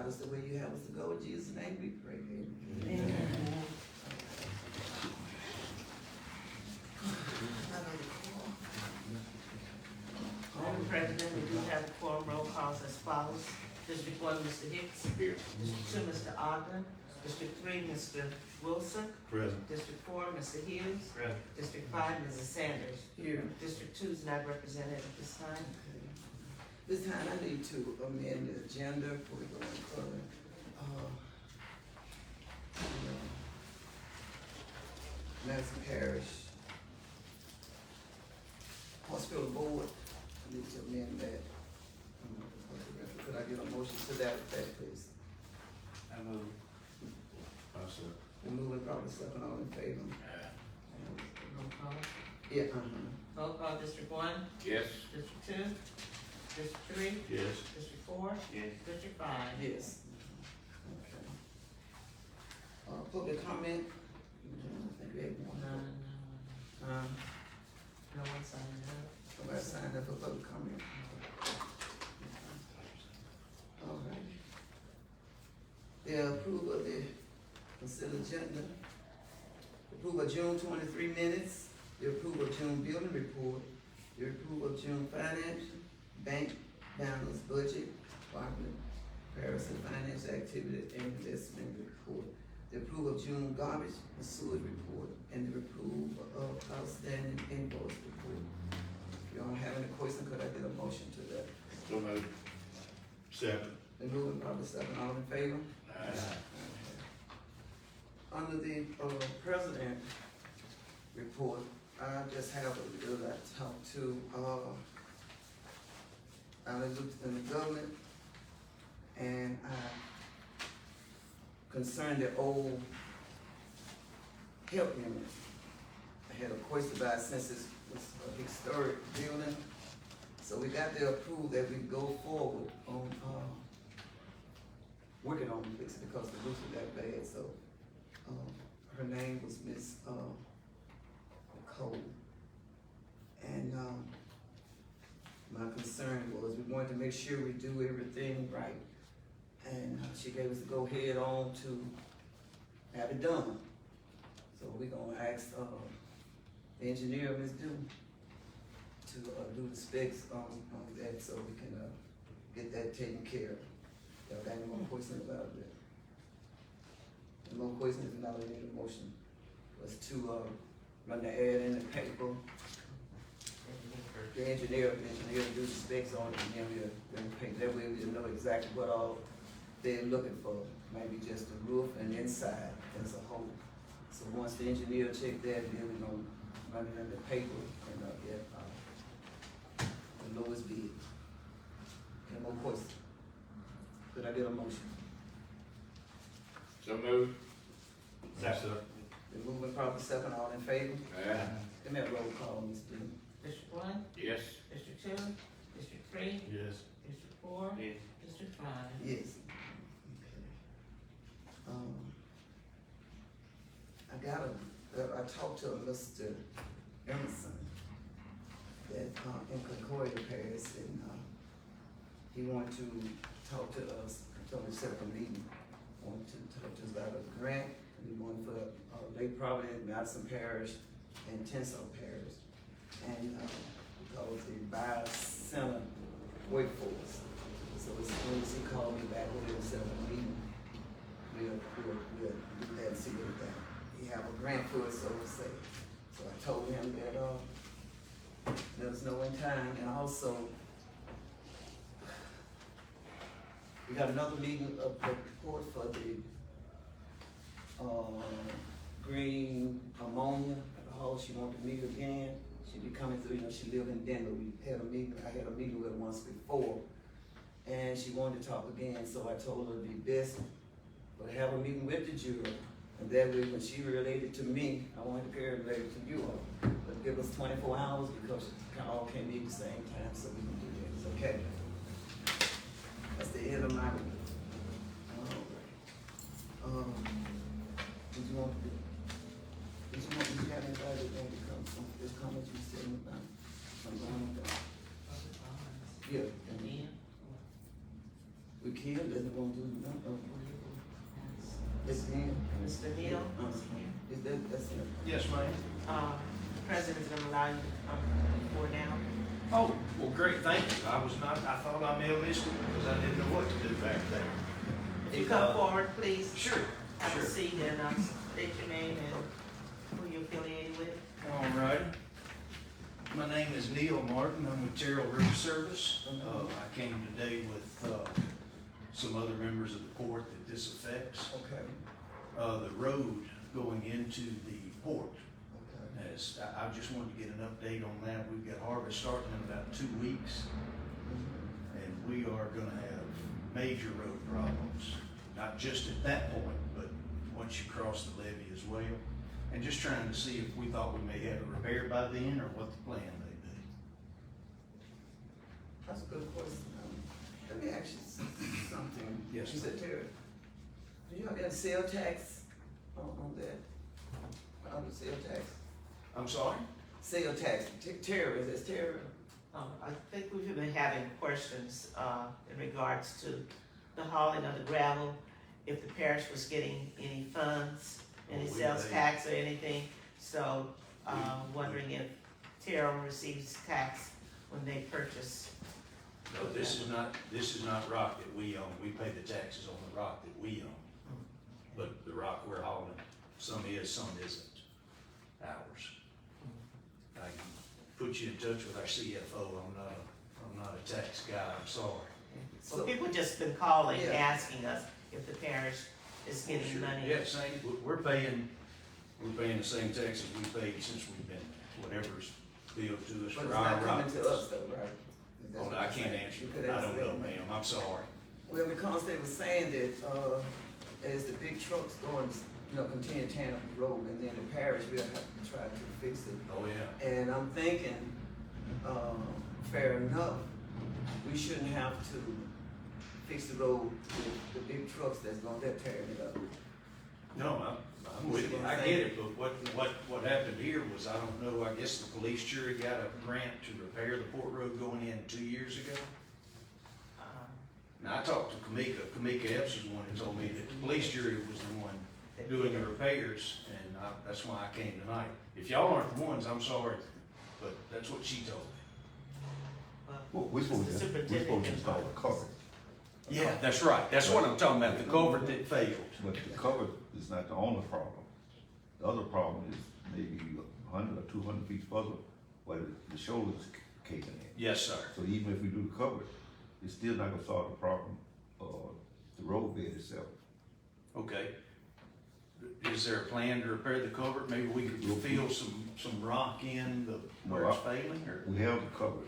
us the way you have us to go. In Jesus' name we pray. Amen. Amen. Madam President, we do have the quorum roll calls as follows. District 1, Mr. Hicks. Here. District 2, Mr. Ogden. District 3, Mr. Wilson. Present. District 4, Mr. Hughes. Present. District 5, Mrs. Sanders. Here. District 2 is not represented at this time. Okay. This time I need to amend the agenda before we go any further. Madison Parish Hospital Board, I need to amend that. Could I get a motion to that effect, please? I move. Second. We move it probably second, all in favor? Roll call. Yeah, Roll call, District 1, Yes. District 2, District 3, Yes. District 4, Yes. District 5. yes. Okay. Public comment? I think we had one. No one signed up. Somebody signed up for public comment. All right. The approval of the consent agenda. Approval of June 23 minutes. The approval of June building report. The approval of June finance, bank balance budget, department, Paris and finance activity and investment report. The approval of June garbage and sewage report, and the approval of outstanding invoice report. If y'all have any questions, could I get a motion to that? So moved. Second. Then moving probably second, all in favor? Under the, president report, I just have a little, I talked to, I looked in the government, and I concerned the old health unit. I had a question about it since it was a historic building, so we got the approval that we go forward on, working on fixing it because the roof was that bad, so, her name was Miss, Nicole. And, my concern was we wanted to make sure we do everything right. And she gave us the go ahead on to have it done. So we're gonna ask, the engineer, Ms. Dew, to, do the specs on that so we can, get that taken care of. Y'all got any more questions about that? Any more questions? If not, we need a motion. Was to, run the ad in the paper. The engineer do the specs on it, and then we'll paint, that way we'll know exactly what all they're looking for, maybe just the roof and inside as a whole. So once the engineer check that, then we're gonna run it in the paper and, get, the lowest bid. Any more questions? Could I get a motion? So moved. Second. Been moving properly second, all in favor? Aye. Give me a roll call, Ms. Dean. District 1, Yes. District 2, District 3, Yes. District 4, Yes. District 5. Yes. I talked to Mr. Emerson that, in Concordia, Paris, and, he wanted to talk to us, told me to set up a meeting, wanted to talk to us about a grant, we wanted for, Lake Providence, Madison Parish, and Tensile Parish. And, because the buyer center workforce. So as soon as he called me back, we're gonna set up a meeting. We'll do that and see what that. He have a grant for us, so to say. So I told him that, let us know in time, and also, we got another meeting of the report for the, green ammonia alcohol. She wanted to meet again. She be coming through, she live in Denver. I had a meeting with her once before, and she wanted to talk again, so I told her it'd be best, but have a meeting with the jury, and that way when she related to me, I wanted to carry related to you all. But give us 24 hours because we all can't meet at the same time, so we can do that. It's okay. That's the end of my, did you have anybody that to come from this comment you said about, I'm going with that? Yeah, and we can't Hill doesn't want to do nothing. It's him. Mr. Neal, Is that's him? Yes, ma'am. the president's gonna allow you to come before now. Oh, well, great, thank you. I thought I may have missed it because I didn't know what to do back there. If you come forward, please. Sure, Have a sure. seat and, state your name and who you're affiliated with. All right. My name is Neil Martin. I'm with Terrell River Service. I came today with, some other members of the court that this affects. Okay, The road going into the port. okay. I just wanted to get an update on that. We've got harvest starting in about 2 weeks. And we are gonna have major road problems, not just at that point, but once you cross the levee as well. And just trying to see if we thought we may have it repaired by then, or what the plan may be. That's a good question. Let me ask you something. Yes, You said, Terry, do you have any sale tax on that? On the sale tax? I'm sorry? Sale tax, Terry, is this Terry? I think we've been having questions, in regards to the hauling of the gravel, if the parish was getting any funds, any Oh, we sales pay. tax or anything. So, wondering if Terrell receives tax when they purchase. No, this is not rock that we own. We pay the taxes on the rock that we own. But the rock we're hauling, some is, some isn't ours. I can put you in touch with our CFO. I'm not a tax guy, I'm sorry. So people just been calling, Yeah. asking us if the parish is getting Sure. money. Yeah, we're paying the same taxes we paid since we've been, whatever's billed to us But for it's our not rock. coming to us though, right? That's Oh, what I you're can't saying. answer. You could I answer don't know, that. ma'am, I'm sorry. Well, because they were saying that, as the big trucks going, continue tearing up the road, and then the parish will have to try to fix it. Oh, yeah. And I'm thinking, fair enough, we shouldn't have to fix the road with the big trucks that's gonna, they're tearing it up. No, I'm with you, I get it, but what happened here was, I don't know, I guess the police jury got a grant to repair the port road going in 2 years ago. Now, I talked to Kamika Epps was the one who told me that the police jury was the one doing the repairs, and that's why I came tonight. If y'all aren't the ones, I'm sorry, but that's what she told me. Well, we're supposed to install a cover, Yeah, that's right, that's what I'm talking about, the culvert that failed. but the cover is not the only problem. The other problem is maybe 100 or 200 feet further where the shoulder's caving in. Yes, sir. So even if we do the cover, it's still not gonna solve the problem, the road bed itself. Okay. Is there a plan to repair the culvert? Maybe we could fill some rock in where it's failing, or? We have the cover.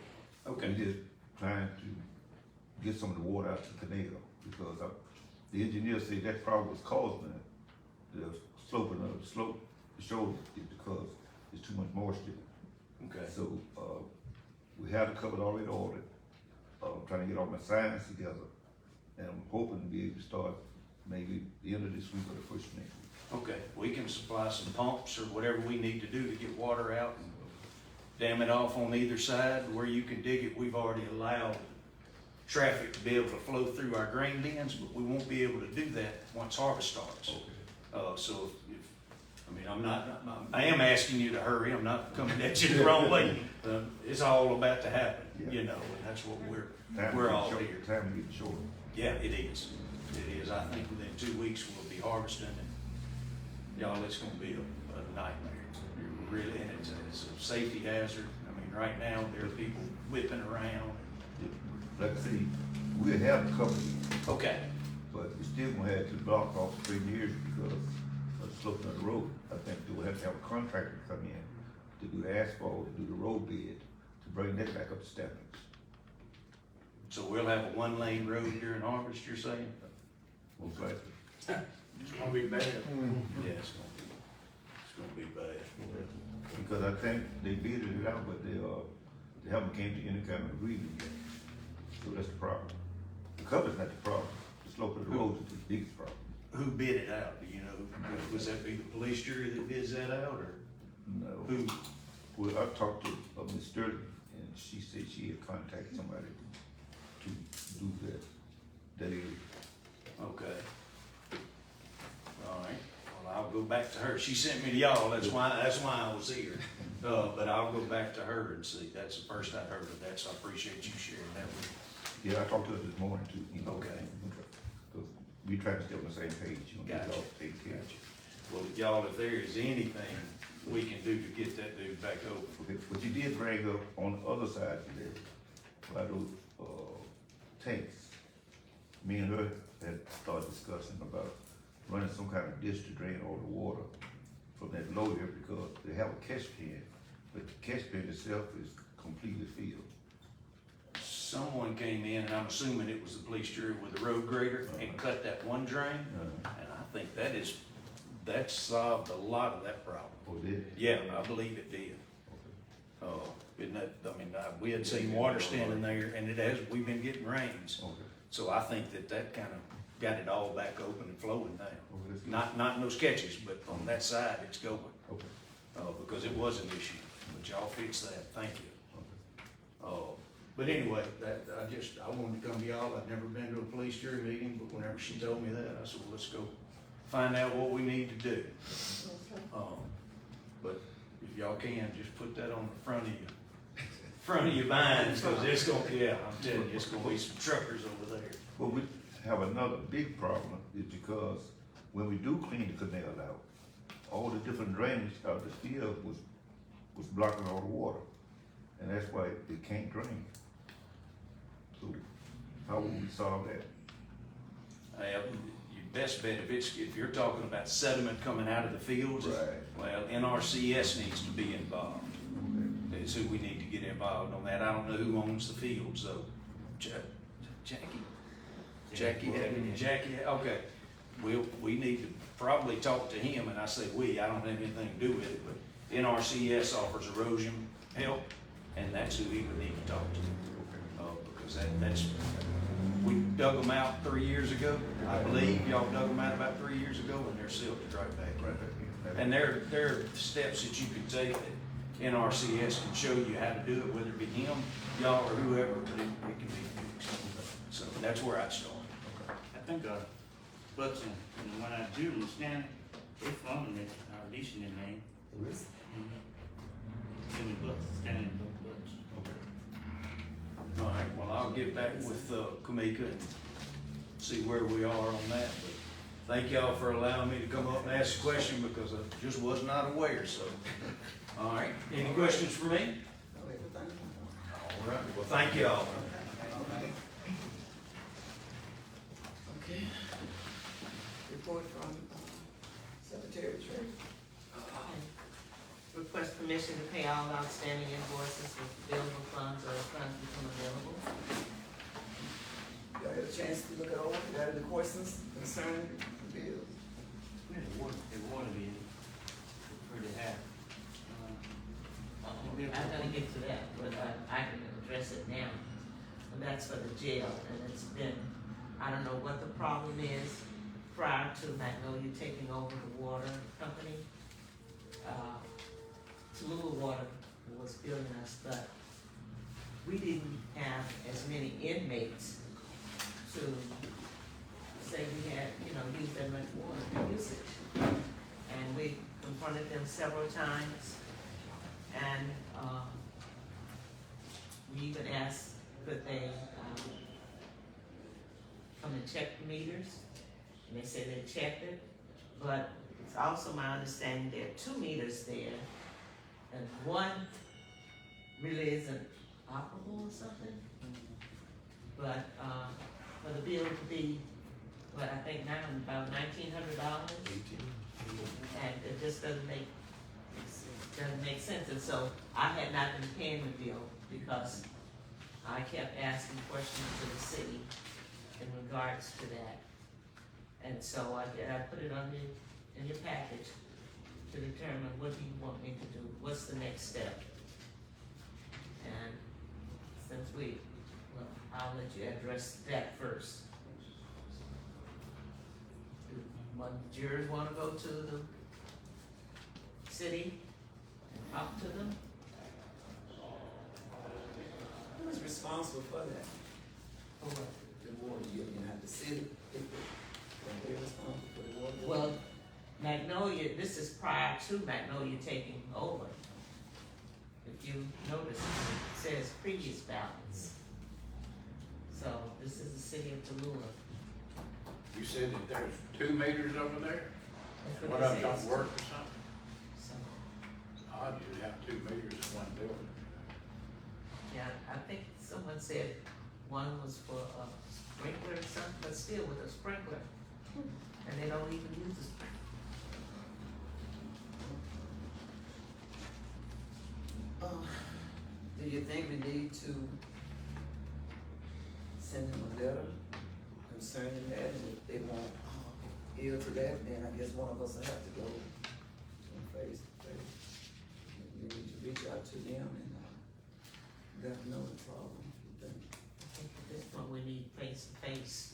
Okay. We're just trying to get some of the water out the canal, because the engineer said that problem was caused by the sloping of the shoulder, is because there's too much moisture. Okay. So, we have the cover already ordered. I'm trying to get all my signs together, and I'm hoping to be able to start maybe the end of this week or the first next week. Okay, we can supply some pumps or whatever we need to do to get water out and dam it off on either side where you can dig it. We've already allowed traffic to be able to flow through our grain bins, but we won't be able to do that once harvest starts. So I am asking you to hurry. I'm not coming at you the wrong way. It's all about to happen, and that's what we're all here. Time to get short. Yeah, it is. It is. I think within 2 weeks we'll be harvesting, and y'all, it's gonna be a nightmare. Really, and it's a safety hazard. I mean, right now, there are people whipping around. Like I say, we'll have the cover, Okay, but we still gonna have to block off 3 years because of the sloping of the road. I think we'll have to have a contractor come in to do the asphalt, to do the road bed, to bring that back up to standards. so we'll have a 1-lane road during harvest, you're saying? Most likely. It's gonna be bad. Yeah, it's gonna be bad. Because I think they bidded it out, but they haven't came to any kind of agreement yet. So that's the problem. The cover's not the problem. The slope of the road is the biggest problem. Who bid it out? Do you know? Was that be the police jury that bids that out, or No. who? Well, I talked to Ms. Sterling, and she said she had contacted somebody to do that. They back to her. She sent me to y'all, that's why I was here. But I'll go back to her and see. That's the first I heard of that, so I appreciate you sharing that with me. Yeah, I talked to her this morning too, you know. Okay. Cause we try to stay on the same page, you know, get Gotcha. all taken care of. Well, y'all, if there is anything we can do to get that dude back open. Okay, but you did bring up on the other side of there, by those, tanks. Me and her had started discussing about running some kind of dish to drain all the water from that low area because they have a catch pan, but the catch pan itself is completely filled. Someone came in, and I'm assuming it was the police jury with a road grader, and cut that one drain. And I think that solved a lot of that problem. Oh, it did? Yeah, I believe it did. Isn't that, we had seen water standing there, and we've been getting rains. Okay. So I think that kind of got it all back open and flowing now. Okay, that's good. Not in those catches, but on that side, it's going. Okay. Because it was an issue, but y'all fixed that, thank you. Okay. But anyway, I wanted to come to y'all, I'd never been to a police jury meeting, but whenever she told me that, I said, well, let's go find out what we need to do. But if y'all can, just put that on the front of your minds, because it's gonna, yeah, I'm telling you, it's gonna be some truckers over there. Well, we have another big problem is because when we do clean the canal out, all the different drainage out of the field was blocking all the water. And that's why it can't drain. So how will we solve that? Your best bet, if you're talking about sediment coming out of the fields, Right. well, NRCS needs to be involved. Okay. That's who we need to get involved on that. I don't know who owns the fields though. Jackie, okay. We need to probably talk to him, and I say we, I don't have anything to do with it, but NRCS offers erosion help, and that's who he would need to talk to. Because that's, we dug them out 3 years ago. I believe y'all dug them out about 3 years ago, and they're silted right back. And there are steps that you can take that NRCS can show you how to do it, whether it be him, y'all, or whoever, but it can be fixed. So that's where I'd start. I think, Butts and the one out of Julie Stanley, they from it, or leasing their name. Jimmy Butts, Stanley Butts. All right, well, I'll get back with Kamika and see where we are on that. But thank y'all for allowing me to come up and ask a question because I just was not aware, so. All right, any questions for me? All right, well, thank y'all. Okay. Report from Secretary of Treasury. Request permission to pay all outstanding invoices with available funds or funds become available. Y'all had a chance to look it over, got any questions concerning the bills? Yeah, the water bill, pretty high. I'm gonna get to that, but I can address it now. And that's for the jail, and it's been, I don't know what the problem is prior to Magnolia taking over the water company. Tallulah Water was billing us, but we didn't have as many inmates to say we had, used that much water usage. And we confronted them several times, and we even asked could they come and check the meters, and they said they checked it, but it's also my understanding there are 2 meters there, and one really isn't operable or something. But for the bill to be, I think now about $1,900, and it just doesn't make sense. And so I had not been paying the bill because I kept asking questions to the city in regards to that. And so I put it in your package to determine what do you want me to do, what's the next step. And since I'll let you address that first. Do jurors wanna go to the city and talk to them? Who is responsible for that? Or what? The water, you have the city, people, they're responsible for the water. Well, Magnolia, this to Magnolia taking over. If you notice, it says previous balance. So this is the city of Tallulah. You said that there's 2 meters over there? That's And what one it of them says. don't work or something? So, It's odd you have 2 meters in one building. yeah, I think someone said one was for a sprinkler or something, but still with a sprinkler. And they don't even use the sprinkler. Do you think we need to send them a letter concerning that, and if they won't yield to that, then I guess one of us will have to go face to face. We need to reach out to them and, let them know the problem, you think? I think at this point we need face to face.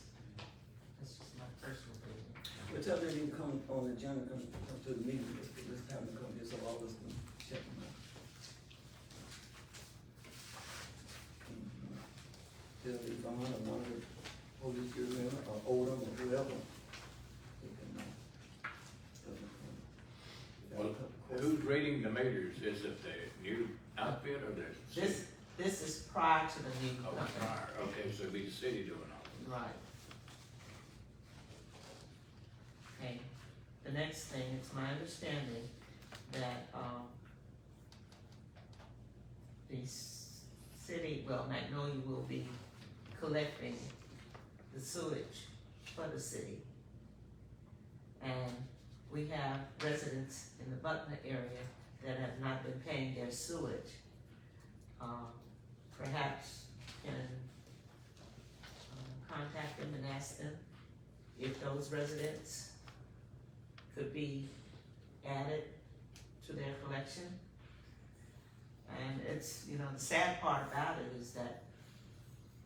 That's just my personal opinion. But tell them you come on the agenda, come to the meeting, this time to come here, so all of us can check them out. They'll be gone, or one of the police union, or Odom, or whoever. They can, Well, who's reading the meters? Is it the new outfit or the city? This is prior to the new Oh, company. prior. Okay, so it'd be the city doing all Right. Okay, the next thing, it's my understanding that, the city, well, Magnolia will be collecting the sewage for the city. And we have residents in the Butler area that have not been paying their sewage. Perhaps can contact them and ask them if those residents could be added to their collection. And it's, you know, the sad part about it is that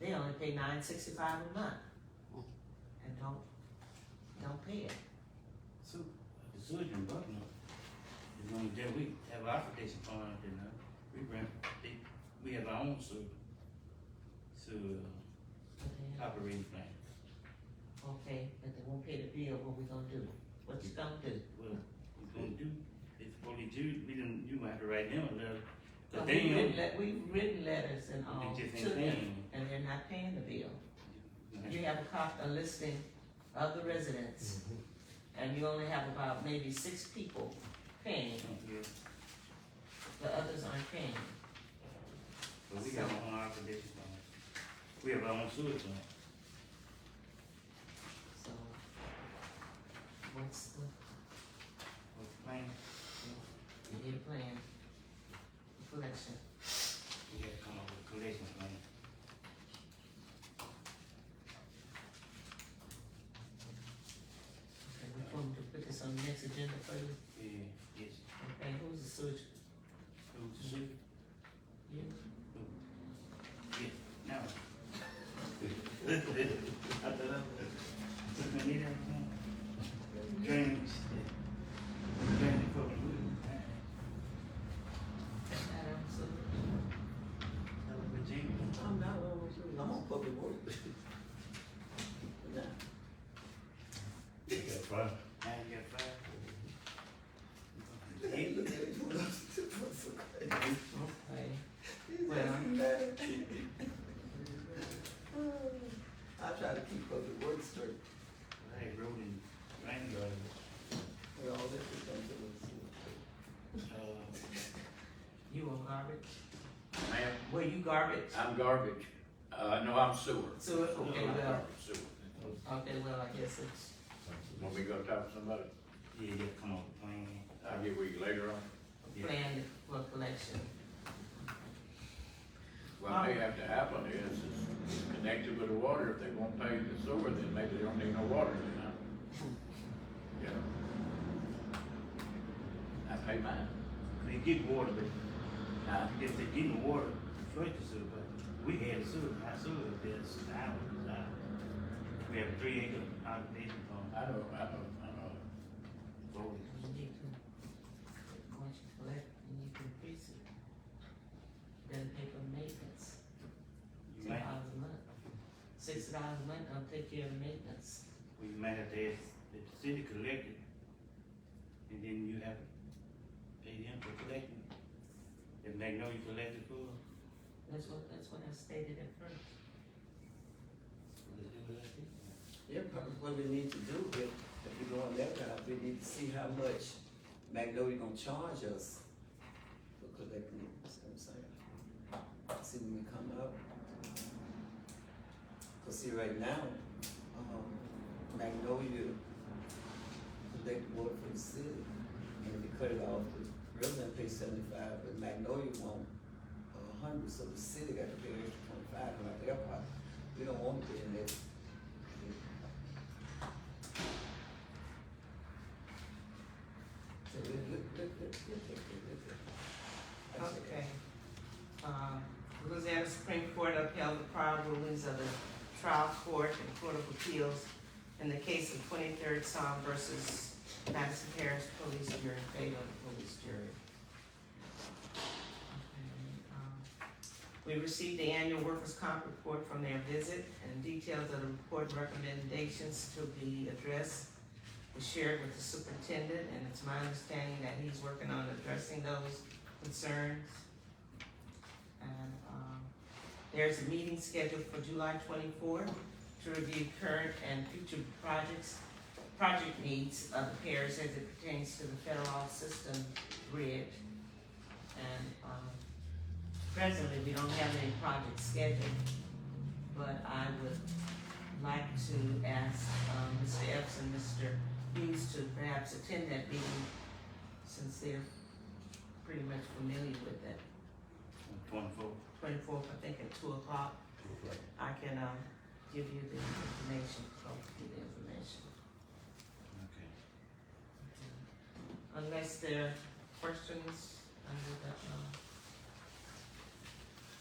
they only pay $9.65 a month and don't pay it. So, the sewage in Buckner is only that we have our protection fund, and we have our own operating plan. Okay, but they won't pay the bill, what we gonna do? What you gonna do? Well, we're gonna do, if only do, you might have to write them a letter. But We've written letters and all They just to ain't them, paying. and they're not paying the bill. You have a listing of the residents, and you only have about maybe 6 people paying, the others aren't paying. But we got our own protection fund. We have our own sewage fund. So, what's the, What's the plan? you need a plan, collection. We have to come up with a collection plan. Okay, we want to put this on the next agenda for you. Yeah, yes. Okay, who's the sewage? Who's the sewage? You? Yeah, now. I thought I need everything. Drainage. Drainage for the wood. Adam, sewage. Virginia. I'm not on, I'm on public works. Nah. Now you got 5. Hey, look at it, what's so crazy? Okay, Well, I try to keep up the work straight. Hey, road and rain garden. With all this is done to you on garbage? that. Ma'am, Were you garbage? I'm garbage. No, I'm sewer. Sewer, okay, I'm well, garbage, sewer. okay, well, I guess it's, Want me to go talk to somebody? Yeah, yeah, come on, plan. I'll get with you later on. Yeah. planned for collection. What may have to happen is it's connected with the water. If they won't pay the sewer, then maybe they don't need no water, you know? Yeah. I pay mine. They get water, but Huh? if they get the water, first the sewer, but we had a sewer, our sewer up there, it's out. We have a 3-acre occupation I farm. know. So, You need to, once you collect, you need to increase it. Then pay for maintenance, you $10 might, a month. $60 a month, I'll take care of the maintenance. we might have to ask that the city collect it, and then you have to pay them for collecting. If Magnolia collected for, That's what I stated at first. let's do it like this. Yeah, probably what we need to do, if we're going that route, we need to see how much Magnolia gonna charge us for collecting it, see what I'm saying? See when we come up. Cause see, right now, Magnolia collect water for the city, and if you cut it off, the resident pays 75, but Magnolia won't 100, so the city got to pay extra 25 like their part. We don't want to be in that. So Okay. Louisiana Supreme Court upheld the prior rulings of the trial court and Court of Appeals in the case of 23rd Psalm versus Madison Parish Police Jury, in favor of the police jury. We received the annual workers' comp report from their visit, and details of the report and recommendations to be addressed was shared with the superintendent, and it's my understanding that he's working on addressing those concerns. And, there's a meeting scheduled for July 24th to review current and future project needs of the parish as it pertains to the federal system grid. And, presently, we don't have any projects scheduled, but I would like to ask, Mr. Epps and Mr. Hughes to perhaps attend that meeting, since they're pretty much familiar with it. 24. 24th, I think at 2 o'clock, I can, give you the information, Okay. Unless there are questions under the,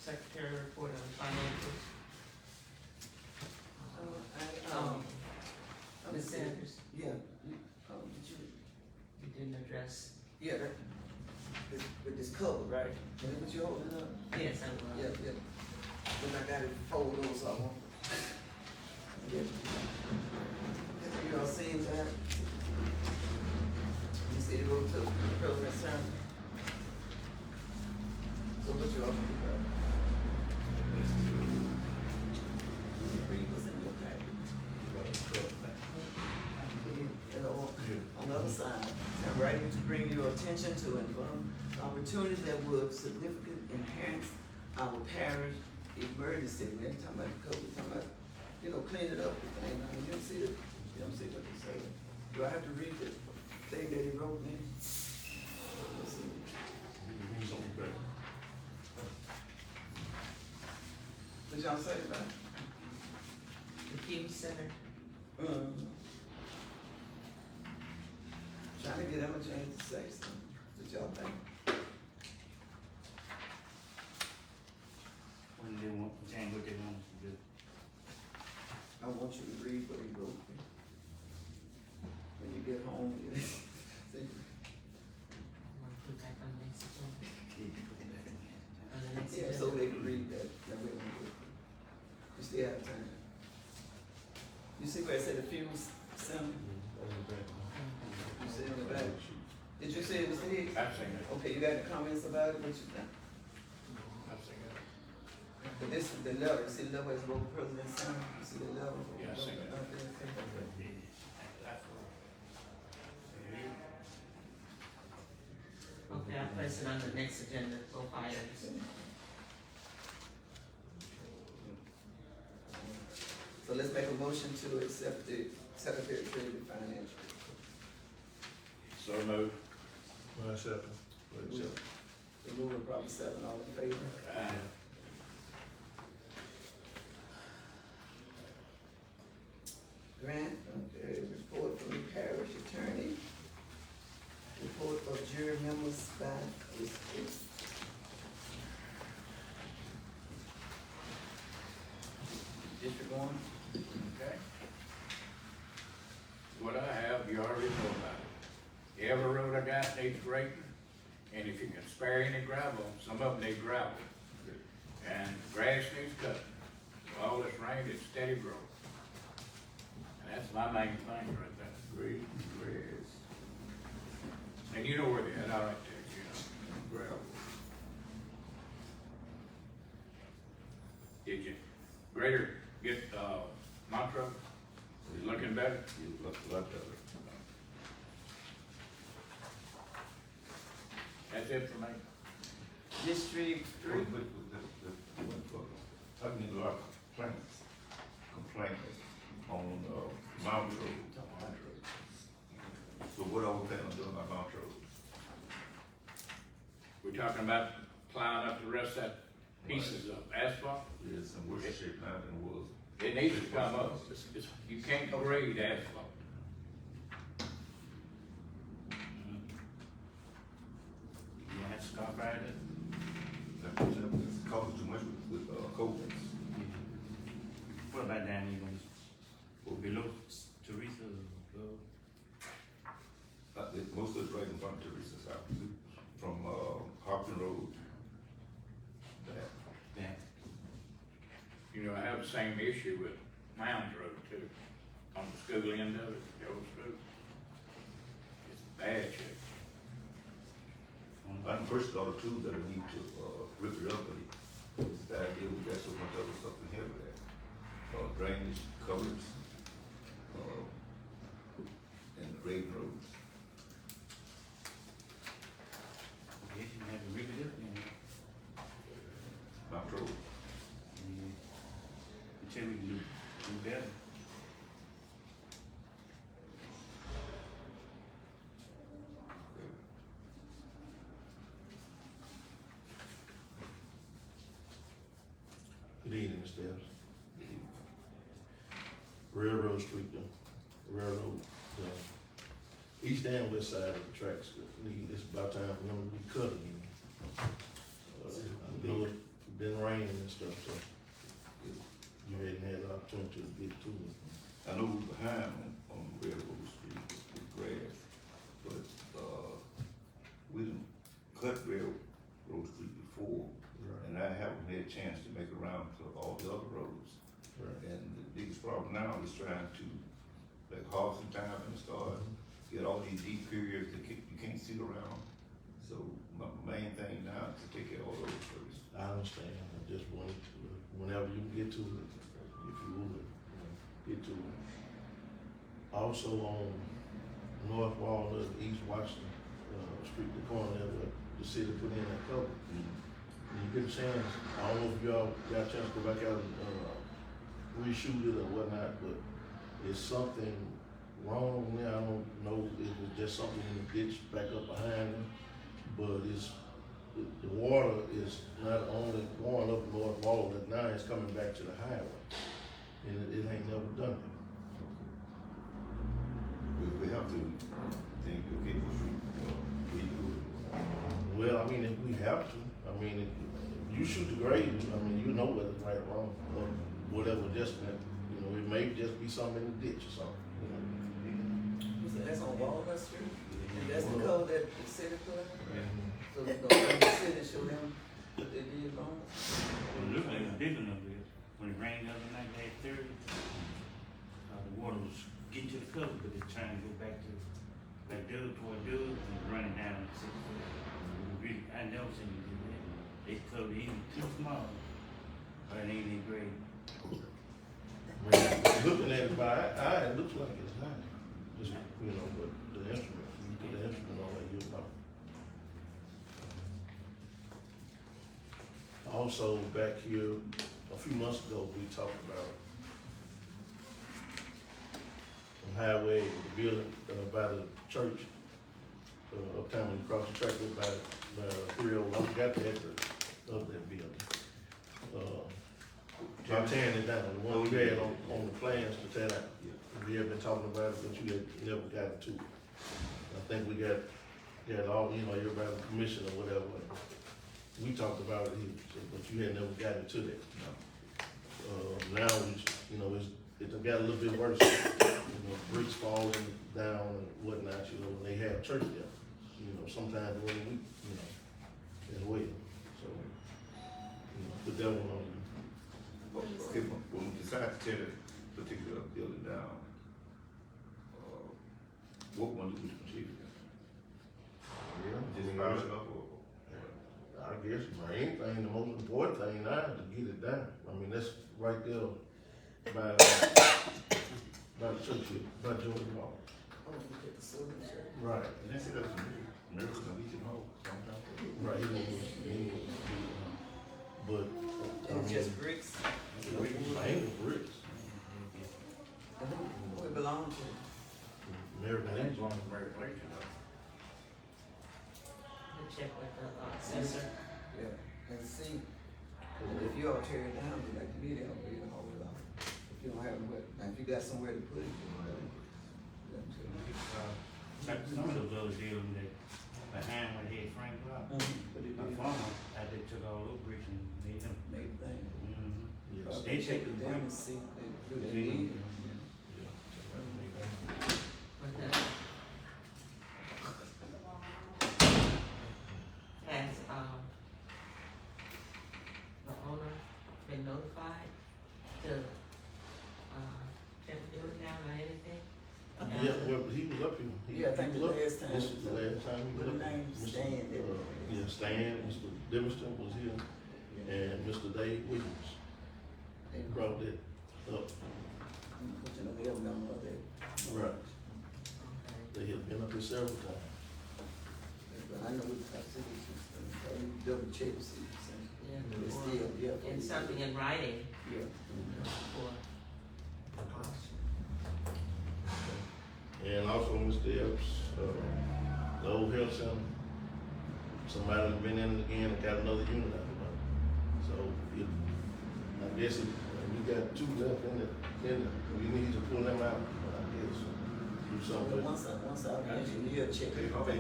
Secretary report on financials. Ms. Sanders, Yeah, did you didn't address, yeah, with this cover, right? Is that what you holding up? yes, I will. Yeah. Then I got it fold those on. Yeah. You all seen that? You see the road to the president, sir? So what you all think about? Read what's in your package. And on the other side, I'm writing to bring your attention to opportunities that would significantly enhance our parish emergency. We're talking about the code, we're talking about, clean it up, and you don't see it, you don't see what they say. Do I have to read the thing that he wrote me? Let's see. What y'all say about it? The Hughes Center, Trying to get them a chance to say something. What y'all think? When they want, change what they want us to do. I want you to read what he wrote me. When you get home, I'm gonna put that on the next agenda. On the next yeah, agenda. so they can read that. Then we can do it. You still have time. You see where it said the fuse center? You see it in the back? Did you see it was here? I've seen it, Okay, you got any comments about it? What you think? I've seen it. But this is the level. You see the level is local president center? You see the level? Yeah, I see that. Okay, I'll place it on the next agenda, both items. So let's make a motion to accept the Secretary of Treasury financial. So moved. The move probably 7, all in favor? Grant, okay, report from the parish attorney. Report of jury members by district. District 1. Okay. What I have, you already know about it. Every road I got needs grading, and if you can spare any gravel, some of them need gravel. And grass needs cutting. All this rain is steady growth. And that's my main thing right there. Great, grass. And you know where they're at, all right there. gravel. Did you grader get, Montrose? Is it looking better? It looks a lot better. That's it for me. District three, I need a lot of complaints on, Mount Road. So what are we planning on doing on Mount Road? We're talking about plowing up the rest of that pieces of asphalt. There's some worse shape now than it was. It needs to come up. You can't grade asphalt. You have to stop right there. It's costing too much with COVID. What about down here, below Teresa, Most of it's right in front of Teresa's house, from, Hopkins Road. Back. yeah. You know, I have the same issue with Mounds Road too, on the school end of it, the old school. It's bad shape. I first thought too that we need to, rip it up, but it's the idea we got so much other stuff in here with that. Drainage, covers, and grading roads. Yes, you have to rip it up, Mount Road. until we do better. Good evening, Mr. Evans. Railroad Street, the railroad, east and west side of the tracks, it's about time for them to be cut again. I know it's been raining and stuff, so you hadn't had the opportunity to get to it. I know we're behind on Railroad Street with grass, but, we didn't cut Railroad Street before, and I haven't had a chance to make it around to all the other roads. Right. And the biggest problem now is trying to, like, Hawson Town and start, get all these deep periods that you can't see around. So my main thing now is to take care of all those first. I understand, I just wanted to, whenever you can get to it, if you would, get to it. Also on North Walnut, East Washington, Street, the corner there where the city put in that cover. And you get a chance, I don't know if y'all got a chance to go back out and, reshoot it or whatnot, but it's something wrong there, I don't know if it's just something in the ditch back up behind them, but it's, the water is not only going up North Walnut, now it's coming back to the highway, and it ain't never done it. We have to think, okay, we do it. Well, I mean, if we have to, I mean, if you shoot the grade, I mean, you know whether it's right or wrong, or whatever adjustment, you know, it may just be something in the ditch or something, you know. so that's on Walnut Street, and that's the code that the city put in? Mhm. So the city show them what they did wrong? It looked like it was big enough there. When it rained the other night, they had 30. The water was getting to the cover, but it's trying to go back to, like Doug toward Doug, and running down 6 foot. Really, I never seen it do that. They covered it even too small, but it ain't any great. I mean, looking at it by eye, it looks like it's high, just, you know, but the instrument, you put the instrument on it, you'll know. Also, back here, a few months ago, we talked about on highway, the building, by the church, uptown when you cross the track, by 301, I forgot the address of that building. By tearing it down, the one we had on the plans to tear down. We have been talking about it, but you had never got to it. I think we got all, you know, everybody, the commission or whatever. We talked about it here, but you had never gotten to that. Now, you know, it got a little bit worse. You know, bricks falling down and whatnot, you know, when they have church there. You know, sometimes during the week, you know, as well. So, you know, put that one on you. Okay, when we decide to tear that particular building down, what one do we consider? Just fire it up or? guess, main thing, the most important thing now is to get it done. I mean, that's right there by the church, by George Hall. Oh, you get the sewer check. Right. And they say that's a miracle that we can hold sometimes. Right, but, I It's mean, just bricks. we can paint the bricks. And who it belong to? American That's Legion. one of the very places. We'll check with the assessor. Yeah, and see, if you all tear it down, you like to be there, be to hold it off. If you don't have where, now if you got somewhere to put it, you know, Like some of those other deals that behind where they had Frank Rock. put it My in, farmer, I just took all those bricks and made them. make things. Yes. But They they check take it the down and bricks. see, they do Yeah. they need it. Okay. Has, the owner been notified to, check the building down or anything? Yeah, well, he was up here. Yeah, I think he the was up- last time This he is was the up. last time he What was the up. name? Mr. Stan, did it? Yeah, Stan, Mr. Livingston was here, and Mr. Dave Williams They brought that up. But you know, they have number of that. Right. Okay. They had been up here several times. But I know it's got cities, they double check the cities, Yeah, and it's or- still, yeah. And something in writing Yeah. for precaution. And also, Mr. Epps, the old health center, somebody been in again and got another unit out of it. So, I guess we got two left in it, we need to pull them out, I guess, do But something. once our engineer check it, Okay.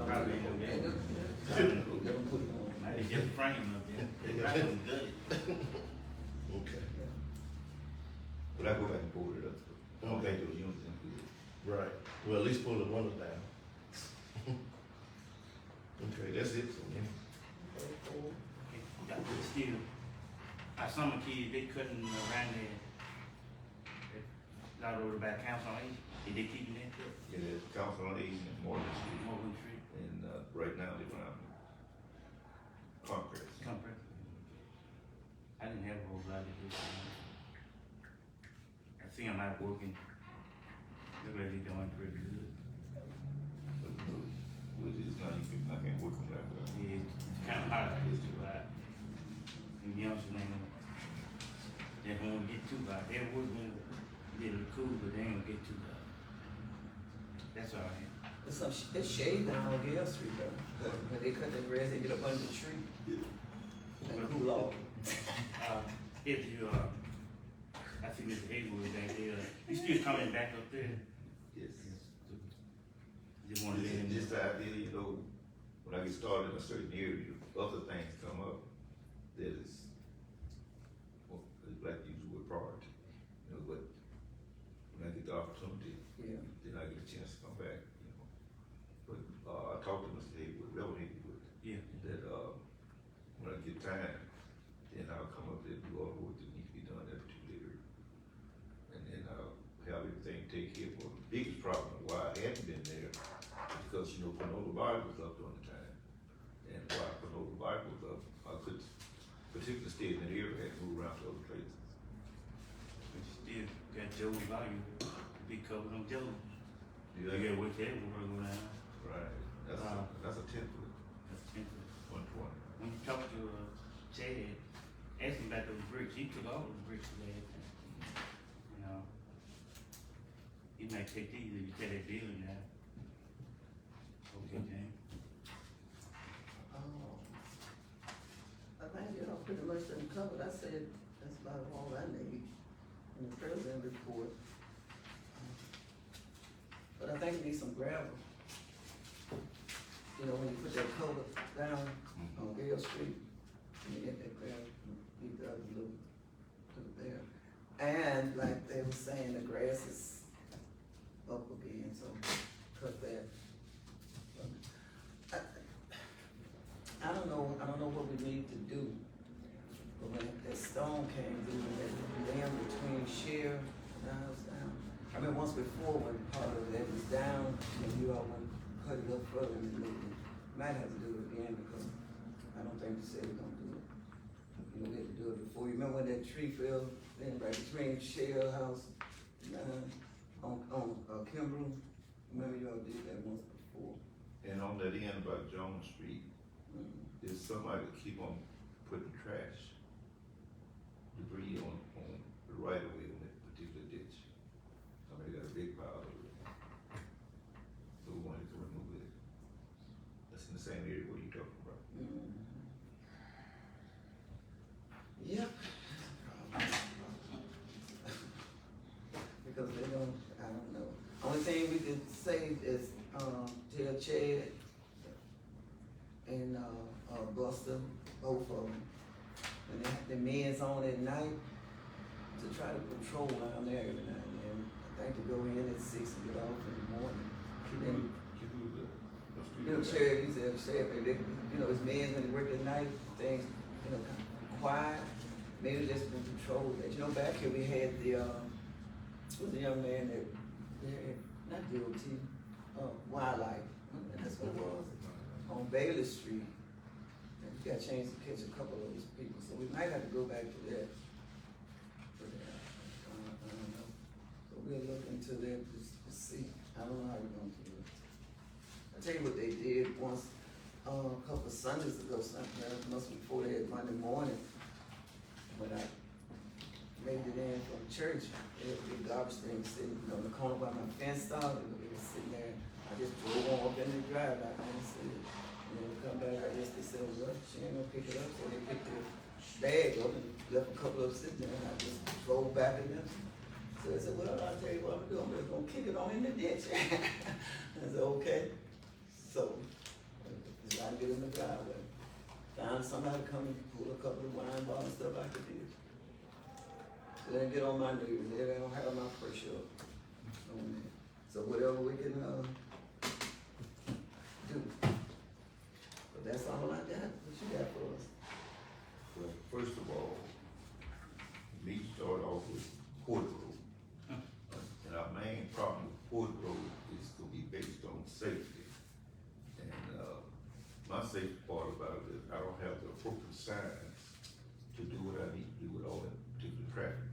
Probably in there. let them put it on. I did just frame up there. They got them good. Okay, But I go back and board it up. I don't think those units included. right, well, at least pull the windows down. Okay, that's it for me. Got good still. Our summer kids, they couldn't around there. Out over by council on Aging. Did they keep that up? Yeah, there's Council on Aging and Morgan Street, Morgan Street, and, right now they're around Congress. Comfort. I didn't have a whole lot of this. I see them out working. Look like they doing pretty good. Which is now you can, I can't work on that, but. Yeah, it's kinda hard to get too hot. And youngsters ain't gonna, they don't wanna get too hot. They're working, get it cool, but they ain't gonna get too hot. That's all right. It's some, it's shade down on Gale Street though, when they cut the grass, they get up under the tree and cool off. If you, I see Mr. Haywood back there, you still coming back up there? Yes. Just wanna let him Just the idea, you know, when I get started in a certain area, other things come up that is, well, like usual with priority, you know, but when I get the opportunity, Yeah. then I get a chance to come back, you know. But, I talked to Mr. Haywood, Reverend Haywood, Yeah. that, when I get time, then I'll come up there and do all the work that needs to be done at a particular area. And then I'll have everything taken care of. The biggest problem why I hadn't been there is because, you know, Panola Bible was up during the time. And while Panola Bible was up, I couldn't, particularly stay in that area, I had to move around to other places. We still got Joe's value, big cover on Joe. You Yeah, gotta work that work around. right, that's a template, That's simple. 120. When you talk to, Chad, ask him about those bricks, he took all those bricks today. You know, he might take these if you tear that building down. Okay, James. I think, you know, pretty much done covered, I said, that's about all I need in the president report. But I think we need some gravel. You know, when you put that cover down on Gale Street, you get that gravel, leave the other little, put it there. And like they were saying, the grass is up again, so cut that. I don't know what we need to do. But when that stone came through, and that dam between Share and the house down. I mean, once before, when part of that was down, and you all went cut it up further and moved it. Might have to do it again because I don't think he said he gonna do it. You know, we had to do it before. You remember when that tree fell, then right between Shell House, on Kimberly? Remember y'all did that once before? And on that end by Jones Street, there's somebody that keep on putting trash, debris on the right of way in that particular ditch. Somebody got a big pile of it. So we wanted to remove it. That's in the same area where you talking about. Yep. Because they don't, I don't know. Only thing we could say is, tell Chad and, Buster, both of them, when they have the men's on at night, to try to patrol around there every now and then. I think to go in at 6 and get off in the morning. Then, you know, Chad, he said, they, you know, his men when they work at night, things, you know, kind of quiet. Maybe just been patrolled. You know, back here we had the, was a young man that, not DOT, wildlife, that's what it was, on Bailey Street. And we got a chance to catch a couple of those people, so we might have to go back to that. But, I don't know. So we'll look into that to see. I don't know how we're gonna do it. I'll tell you what they did once, a couple of Sundays ago, something, that must be before they had Monday morning. When I made it in from church, there was a big garbage thing sitting on the corner by my fence stall, it was sitting there. I just drove on up in the drive, I couldn't see it. And then we come back, I guess they said, well, she ain't gonna pick it up, so they picked the bag up and left a couple of them sitting there, and I just drove back at them. So I said, well, I'll tell you what I'm doing, I'm just gonna kick it on in the ditch. I said, okay. So, just gotta get in the driveway. Found somebody come and pull a couple of wine bottles and stuff I could do. So they get on my nerves, they don't have my pressure up on that. So whatever we can, do. But that's all I got, what you got for us? Well, first of all, we need to start off with Port Road. And our main problem with Port Road is gonna be based on safety. And, my safety part about it is I don't have the appropriate signs to do what I need to do with all that particular traffic.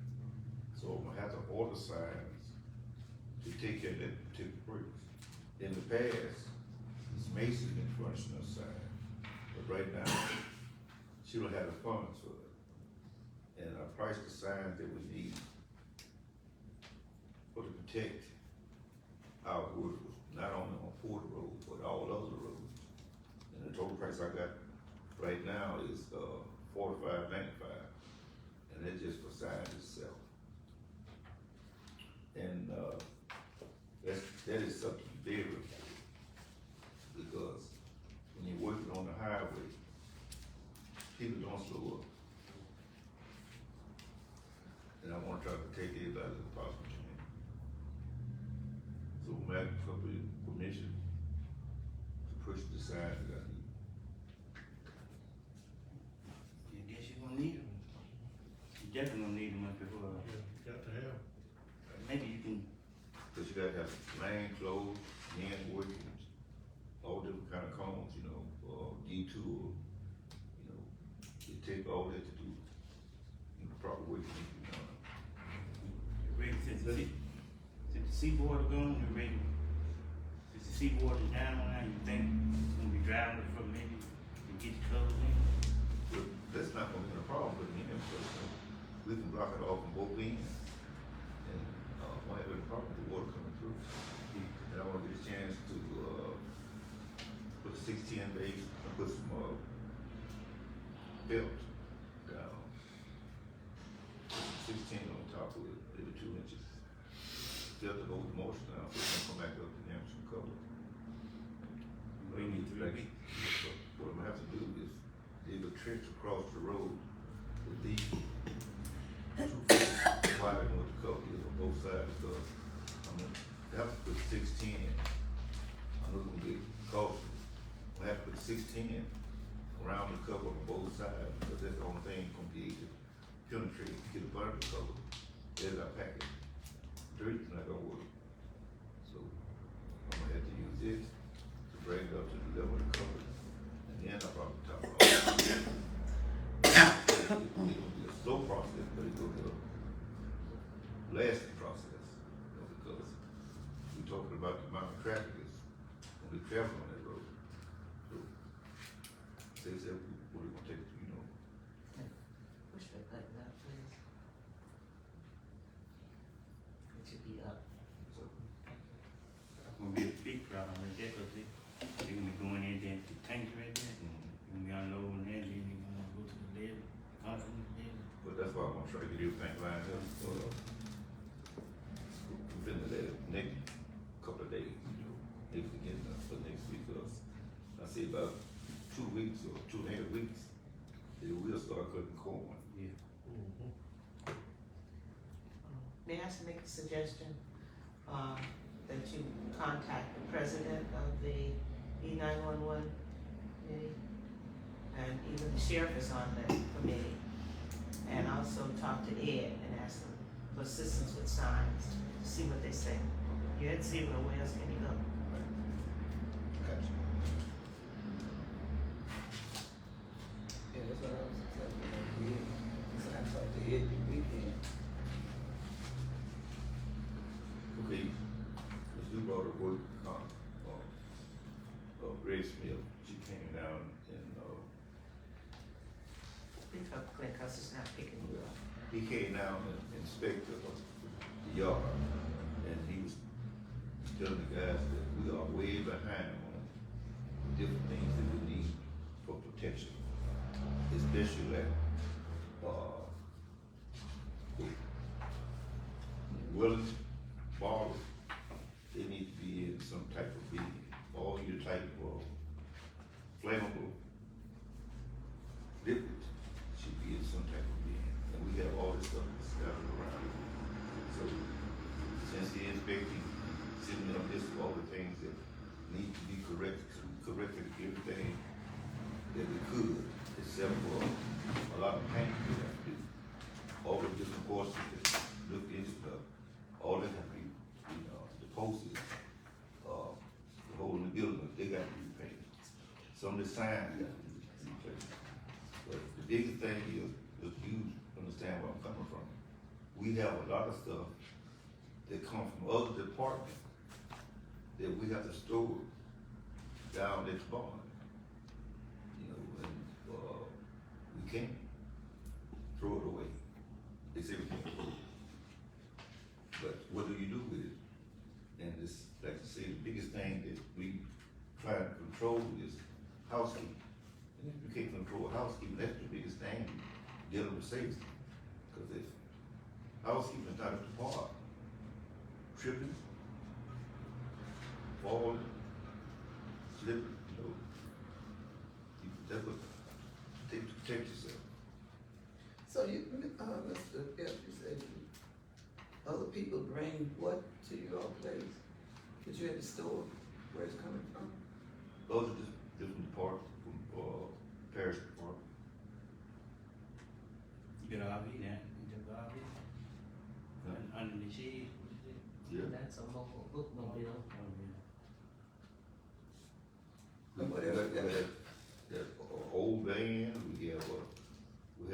So I'm gonna have to order signs to take care of that particular purpose. In the past, Ms. Mason been furnishing a sign, but right now, she don't have the funds for it. And I priced the signs that we need for to protect our workers, not only on Port Road, but all other roads. And the total price I got right now is $45.95, and that's just for sign itself. And that is something very important, because when you're working on the highway, people don't slow up. And I wanna try to take everybody as possible can. So I'm asking for permission to push the sign that I need. I guess you're gonna need them. You definitely gonna need them up before, Got to have. maybe you can, Cause you gotta have lane closed, men working, all different kind of cones, you know, detour, you know, it take all that to do, in the proper way to be done. you're ready, since the seaboard is gone, you're ready. Since the seaboard is down now, you think it's gonna be driving from maybe to get the colors in? But that's not gonna be a problem with me, because we can block it off from both ends. And, won't have any problem with the water coming through. And I wanna get a chance to, put 16 base, and put some, belt down. Put some 16 on top of it, maybe 2 inches. Still to hold the motion down, so it's gonna come back up and have some cover. We need 3 weeks. What I'm gonna have to do is dig a trench across the road with these 2 feet wide and what the cover is on both sides, because I'm gonna have to put 610. I know it's gonna be costly. I'm gonna have to put 610 around the cover on both sides, because that's the only thing gonna be able to penetrate, get a butter cover. There's our package. Dirt's not gonna work. So I'm gonna have to use this to bring it up to the level of the cover. And then I'll probably top it off. It will be a slow process, but it will be a lasting process, you know, because we're talking about the amount of traffic is, when we travel on that road. So, they said, what it gonna take, you know, Push that button up, please. It should be up. so. Gonna be a big problem right there, cause they gonna be going in there to tank right there. You're gonna be unloading there, then you're gonna go to the levee, constantly levee. But that's why I'm gonna try to get everything lined up, within the next couple of days, you know, maybe beginning for next week, cause I say about 2 weeks or 2.5 weeks, they will start cutting corn. Yeah. May I make a suggestion, that you contact the president of the E911 committee, and even the sheriff is on the committee, and also talk to Ed and ask them for assistance with signs, to see what they say. You had zero, where else can you go? Gotcha. Yeah, that's what I was saying. So I talked to Ed the weekend. Okay, as you brought up work, Grace Smith, she came down and, Pick up Clint, cause it's not picking you up. he came down and inspected the yard, and he was telling the guys that we are way behind on different things that we need for protection, especially like, Willis, bars, they need to be in some type of bin, all your type of flammable liquids should be in some type of bin, and we have all this stuff scattered around. So, since he inspecting, sending me a list of all the things that need to be corrected everything that we could, except for a lot of paint we have to do. All the different courses that look into stuff, all that have to be, the posts, the hole in the building, they got to be repainted. Some of the signs got to be replaced. But the biggest thing is you understand where I'm coming from. We have a lot of stuff that come from other departments that we have to store down at the barn. You know, and, we can't throw it away. They say we can't throw it. But what do you do with it? And it's, like I say, the biggest thing that we try to control is housekeeping. And if you can't control housekeeping, that's the biggest thing dealing with safety. Because if housekeeping is not up to par, tripping, falling, slipping, that's what takes to protect yourself. So you, Mr. F, you said other people bring what to your place that you had to store? Where it's coming from? Those are just different departments from, parish department. You got RV now, you got RV? Yeah. Under the shade, what is it? Yeah. That's a mobile bookmobile. And whatever that- That old van, we have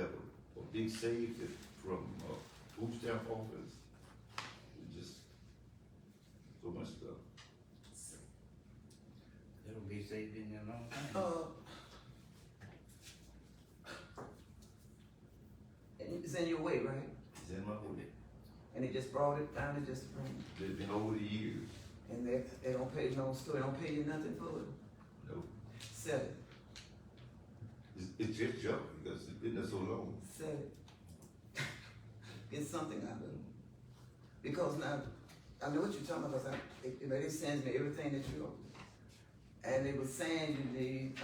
a big safe that from, food stamp office. We just, so much stuff. That'll be safe in there a long time. And it's in your way, right? It's in my way. And they just brought it down and just bring it. It's been over the years. And they don't pay no store, they don't pay you nothing for it. No, Sell it, it's just junk because it's been there so long. sell it. Get something out of it. Because now, I know what you're talking about, because they sends me everything that you, and they were saying you need,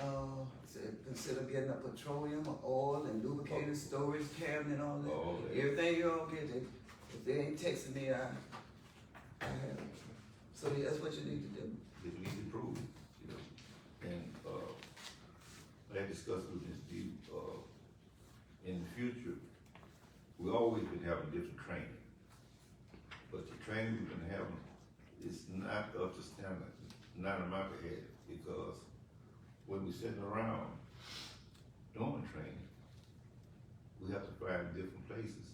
consider getting a petroleum or oil and lubricated storage cabinet and all that. All that. Everything you all get, if they ain't texting me, I have it. So that's what you need to do. That we need to prove, and, I discussed with Ms. D, in the future, we always been having different training. But the training we've been having is not up to standard, not in my head, because when we sitting around doing training, we have to find different places.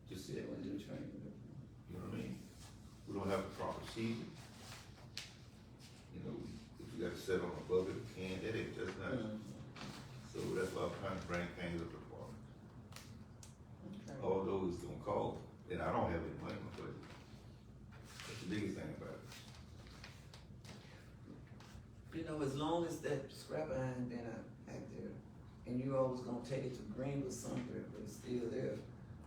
Just, Yeah, you when you training. know what I mean? We don't have the proper seating. You know, if you gotta sit on a bucket or can, that's not, so that's why I'm trying to bring things up to the park. Okay. Although it's gonna cost, and I don't have any money in my budget. That's the biggest thing about it. You know, as long as that scrap iron been out there, and you always gonna take it to Greenville somewhere, but it's still there.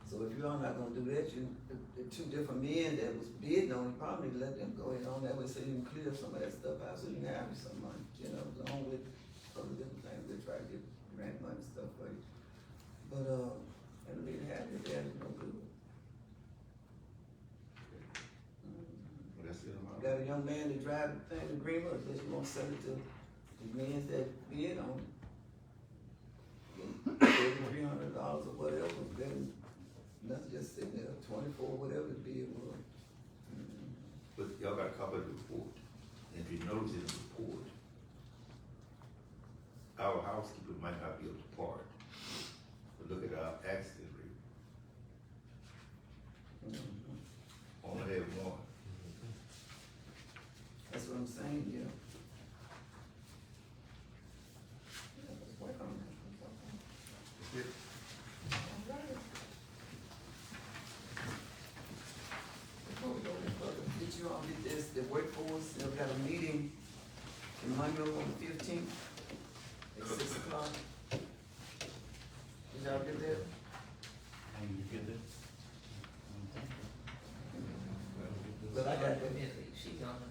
So if you all not gonna do that, the two different men that was bidding on it, probably let them go ahead on that way so you can clear some of that stuff out, so you can have you some money, you know, along with other different things, they try to get grant money and stuff for you. But, it'll be happy if that is no good. But that's it, You got a young man that drive the thing to Greenville, but you won't sell it to the men that bid on it. $300 or whatever, then that's just sitting there, 24, whatever the bid was. but y'all got a copy of the report. And if you notice in the report, our housekeeper might not be up to par. But look at our accident rate, only have one. That's what I'm saying, yeah. Yeah, let's work on that. That's it. All right. Before we go any further, did you all get this, the workforce, they've got a meeting in Monroe on the 15th at 6 o'clock? Did y'all get that? And you get it? But I got that. She gonna.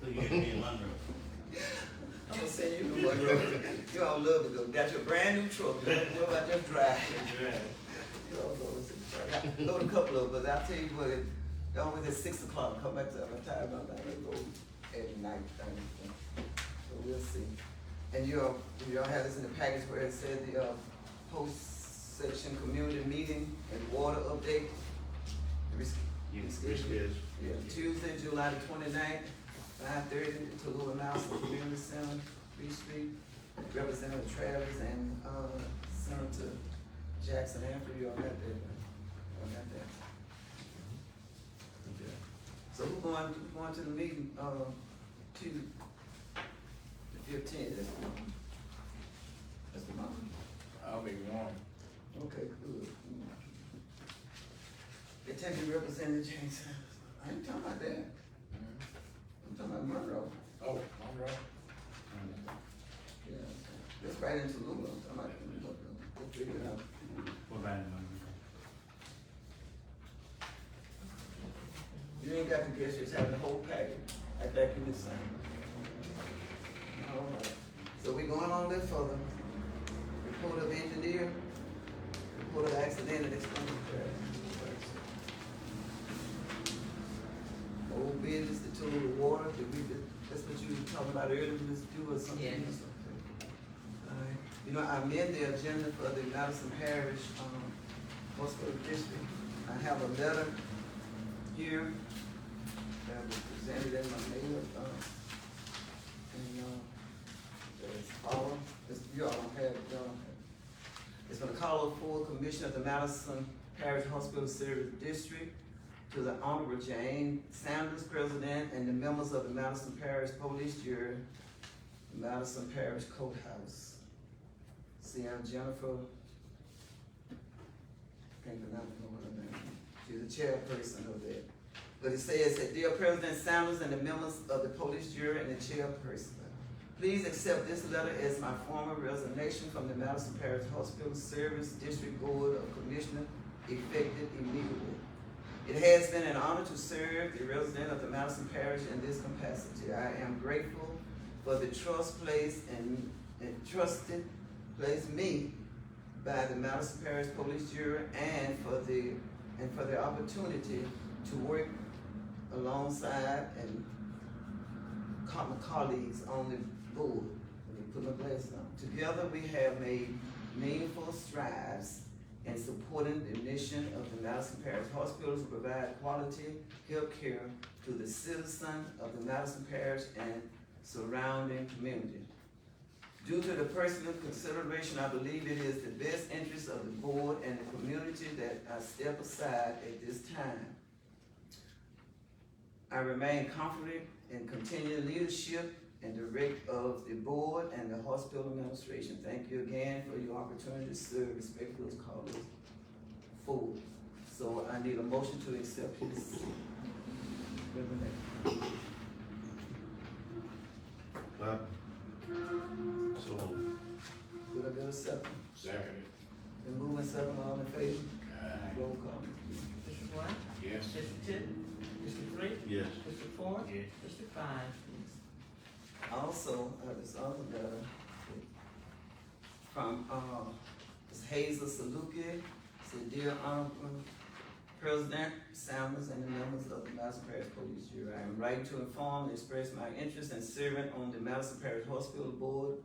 So you can be in London. I'm gonna send you to Monroe. You all love to go. Got your brand new truck. What about just drive? You all go to the truck. I go to a couple of, but I'll tell you what, it always at 6 o'clock. Come back to I'm tired of that. They go at night. So we'll see. And you all have this in the package where it said the post-section community meeting and water update. Yes. Yeah, Tuesday, July the 29th, 5:30, to Louis Madison Community Center, B Street. Representative Travis and, Senator Jackson Anthony, you all got that? Y'all got that? Okay. So who's going to the meeting, to the 15th, that's tomorrow? That's tomorrow? I'll be warm. Okay, good. They tell you Representative James, I ain't talking about that, I'm talking about Monroe. Oh, Monroe. Yeah, that's right into Lula, I'm talking about, we'll figure it out. What about in London? You ain't got to guess, just have the whole package, I think you the same. All right, so we going on this further. Report of engineer, report of accident and expenditure. Old business, the tool of water, that's what you were talking about earlier, we just do or something Yes. else? Okay. All right, you know, I amend the agenda for the Madison Parish, hospital district. I have a letter here that was presented in my mail, and, it's follow, you all don't have it, y'all don't have it. It's gonna call for Commissioner of the Madison Parish Hospital Service District to the Honorable Jane Sanders, President, and the members of the Madison Parish Police Jury, Madison Parish Courthouse. See, I'm Jennifer, can't pronounce her name, she's the chairperson of that. But it says that, dear President Sanders and the members of the police jury and the chairperson, please accept this letter as my formal resignation from the Madison Parish Hospital Service District Board of Commissioners, effective immediately. It has been an honor to serve the resident of the Madison Parish in this capacity. I am grateful for the trust placed and trusted me by the Madison Parish Police Jury and for the opportunity to work alongside and my colleagues on the board. Let me put my glasses on. Together we have made meaningful strides in supporting the mission of the Madison Parish Hospitals to provide quality health care to the citizens of the Madison Parish and surrounding community. Due to the personal consideration, I believe it is the best interest of the board and the community that I step aside at this time. I remain confident in continued leadership and direct of the board and the hospital administration. Thank you again for your opportunity to serve. Respectfully, Carlos Ford. So I need a motion to accept his resignation. Clap. So, Could I get a second? Second. Been moving second, all in favor? Aye. Roll call. District one, Yes. District two, District three, yes. District four, Yeah. District five. Also, this other letter from, Ms. Hazel Saluki, said, Dear Honorable President Sanders and the members of the Madison Parish Police Jury, I am writing to inform and express my interest in serving on the Madison Parish Hospital Board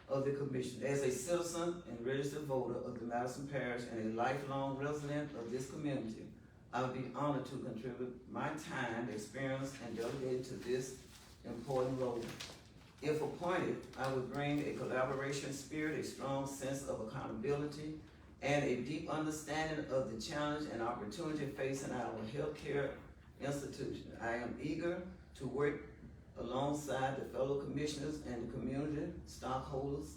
of the Commission. As a citizen and registered voter of the Madison Parish and a lifelong resident of this community, I would be honored to contribute my time, experience, and delegate to this important role. If appointed, I would bring a collaboration spirit, a strong sense of accountability, and a deep understanding of the challenge and opportunity facing our healthcare institution. I am eager to work alongside the fellow commissioners and the community stockholders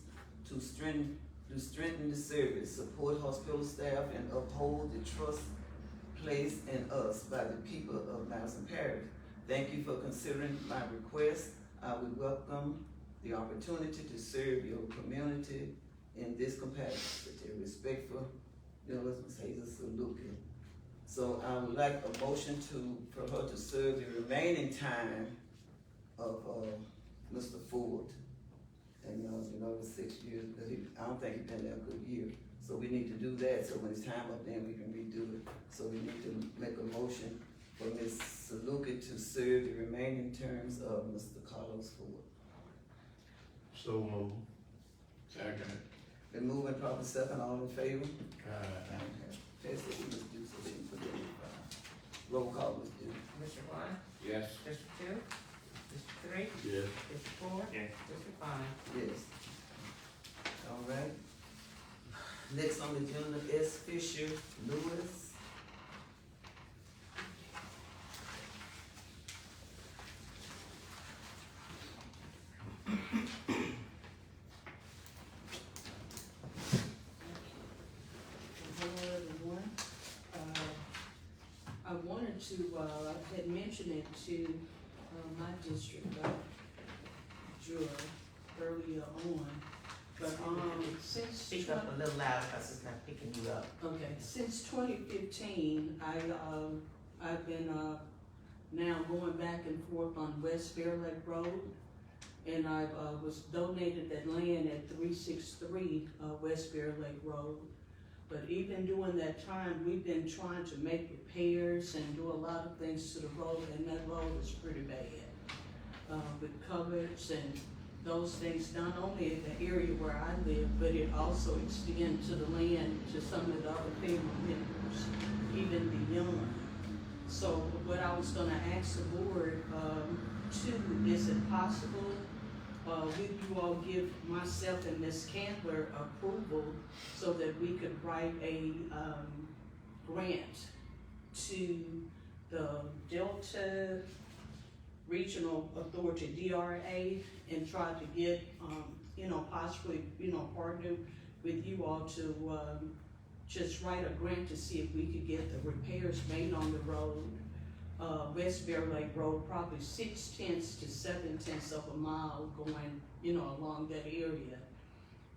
to strengthen the service, support hospital staff, and uphold the trust placed in us by the people of Madison Parish. Thank you for considering my request. I would welcome the opportunity to serve your community in this capacity. Respectful, Ms. Hazel Saluki. So I would like a motion for her to serve the remaining time of, Mr. Ford. And, the 6 years, but I don't think he's been there a good year. So we need to do that, so when it's time up then we can redo it. So we need to make a motion for Ms. Saluki to serve the remaining terms of Mr. Carlos Ford. So moved. Second. Been moving proper second, all in favor? Aye. Pass it, we must do so, we can put it in the file. Roll call, Ms. Dewey. District one, Yes. District two, District three, Yes. District four, Yeah. District five. Yes. All right. Next on the agenda, S. Fisher Lewis. Hello, everyone. I wanted to, I had mentioned it to, my district, juror earlier on, but, since. Speak up a little louder because it's not picking you up. Okay, since 2015, I've been, now going back and forth on West Bear Lake Road. And I, was donated that land at 363, West Bear Lake Road. But even during that time, we've been trying to make repairs and do a lot of things to the road, and that road is pretty bad. With culverts and those things, not only in the area where I live, but it also extends to the land, to some of the other family members, even beyond. So what I was gonna ask the board, too, is it possible, would you all give myself and Ms. Candler approval so that we could write a, grant to the Delta Regional Authority, DRA, and try to get, possibly, partner with you all to, just write a grant to see if we could get the repairs made on the road. West Bear Lake Road, probably 0.6 to 0.7 of a mile going, along that area.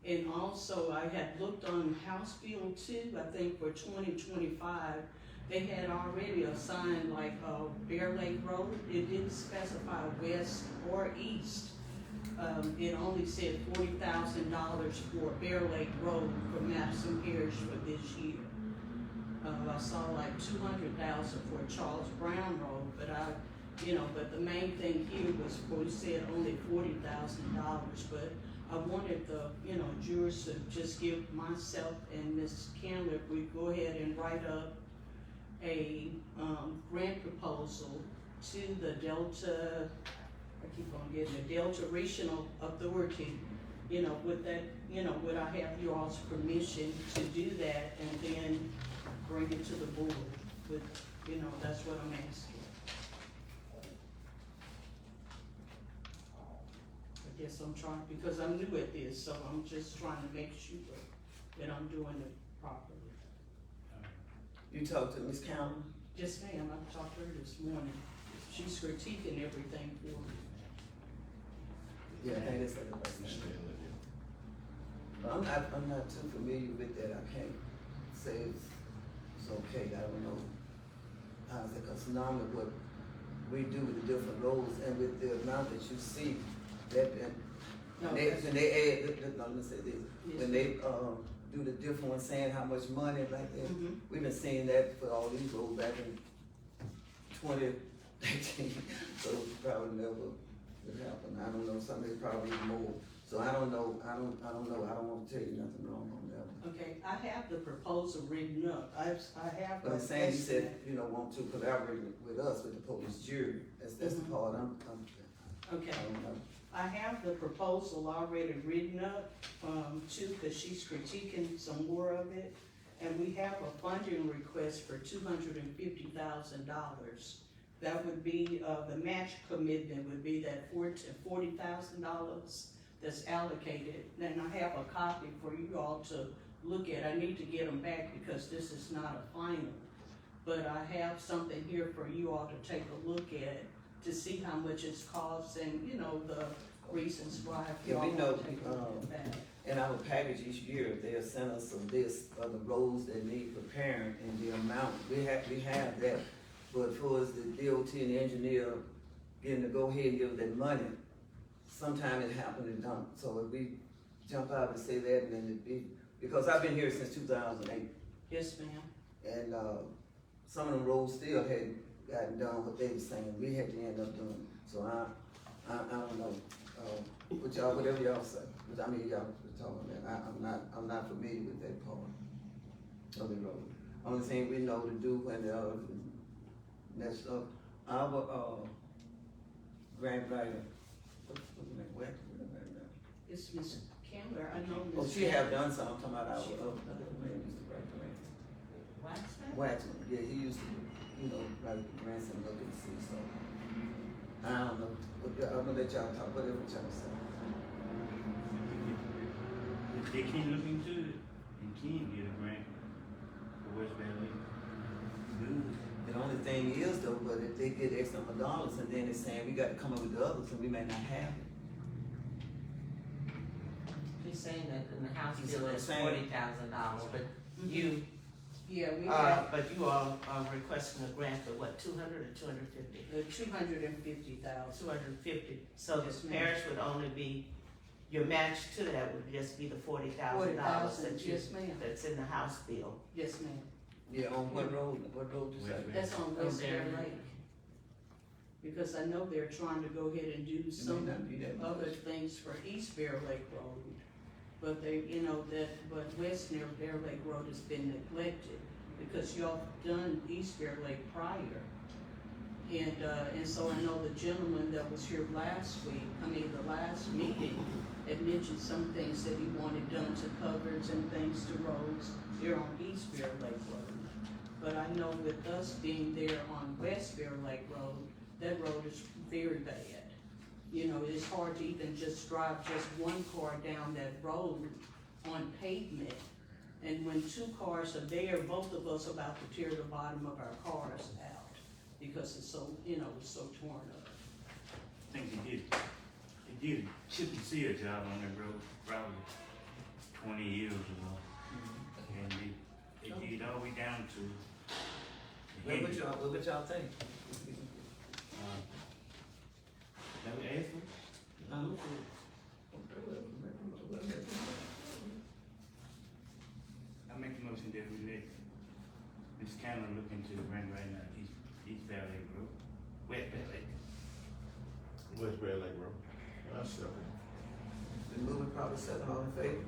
And also, I had looked on House Bill 2, I think for 2025, they had already assigned like Bear Lake Road. It didn't specify west or east. It only said $40,000 for Bear Lake Road for Madison Parish for this year. I saw like 200,000 for Charles Brown Road, but but the main thing here was, we said only $40,000, but I wanted the, jurors to just give myself and Ms. Candler, if we go ahead and write up a, grant proposal to the Delta, I keep on getting the Delta Regional Authority you know, would that, you know, would I have you all's permission to do that and then bring it to the board with, you know, that's what I'm asking. I guess I'm trying, because I'm new at this, so I'm just trying to make sure that I'm doing it properly. You talked to Ms. Campbell? Yes, ma'am, I talked to her this morning. She's critiquing everything for me. Yeah, I think that's what it was. But I'm not too familiar with that, I can't say it's okay, I don't know how's it, cause normally what we do with the different roads and with the amount that you see, that, No, when that's- they add, no, let me say this, Yes. when they, do the different ones saying how much money like that, Mhm. we've been seeing that for all these roads back in 2018, so it probably never would happen, I don't know, something probably more, so I don't know, I don't know, I don't wanna tell you nothing wrong on that one. Okay, I have the proposal written up. I have. But I'm saying, you said, you know, want to collaborate with us, with the police jury, that's the Mhm. part Okay, I don't know. I have the proposal already written up, too, cause she's critiquing some more of it. And we have a funding request for $250,000. That would be, the match commitment would be that $40,000 that's allocated. And I have a copy for you all to look at. I need to get them back because this is not a final. But I have something here for you all to take a look at to see how much it's cost and, you know, the reasons why. if Yeah, we y'all know, wanna take a look at that. In our package each year, they'll send us a list of the roads that need preparing and the amount, we have that. But for us, the DOT and the engineer getting to go ahead and give that money, sometime it happened and don't. So if we jump out and say that and then it be, because I've been here since 2008. Yes, ma'am. And, some of the roads still hadn't gotten done what they were saying, we had to end up doing. So I don't know, what y'all, whatever y'all say, but I mean, y'all were talking about, I'm not familiar with that part of the road. Only thing we know to do when, that's, our, grant writer, what's the name, where? It's Ms. Campbell, I know Ms. Oh, she have done some, I'm talking about our, man, used to write grants. Waxman? Waxman, yeah, he used to, you know, write grants and look and see, so. I don't know, but I'm gonna let y'all talk, whatever y'all say. If they can look into it, and can get a grant for West Valley, good. The only thing is though, but if they get X number of dollars and then they're saying we gotta come up with the others and we may not have it. She's saying that in the House You see bill what I'm is saying? $40,000, but you, Yeah, we have but you all are requesting a grant for what, 200 or 250? the 250,000. 250, so Yes, the ma'am. parish would only be, your match to that would just be the $40,000 that you, Yes, ma'am. that's in the House bill. Yes, ma'am. Yeah, on what road you say? That's on Oh, West there. Bear Lake. Because I know they're trying to go ahead and do It may some not be that much. other things for East Bear Lake Road. But they, you know, but West Bear Lake Road has been neglected because y'all done East Bear Lake prior. And so I know the gentleman that was here last meeting, had mentioned some things that he wanted done to covers and things to roads here on East Bear Lake Road. But I know with us being there on West Bear Lake Road, that road is very bad. You know, it's hard to even just drive just one car down that road on pavement. And when two cars are there, both of us about to tear the bottom of our cars out because it's so, you know, it's so torn up. I think they did a chip and seal job on that road probably 20 years ago. And they did all the way down to. What y'all think? That we asked for? I make a motion that we let Ms. Cameron look into the grant right now, East Valley Road, West Valley. West Bear Lake Road. I second. The moving probably said all in favor,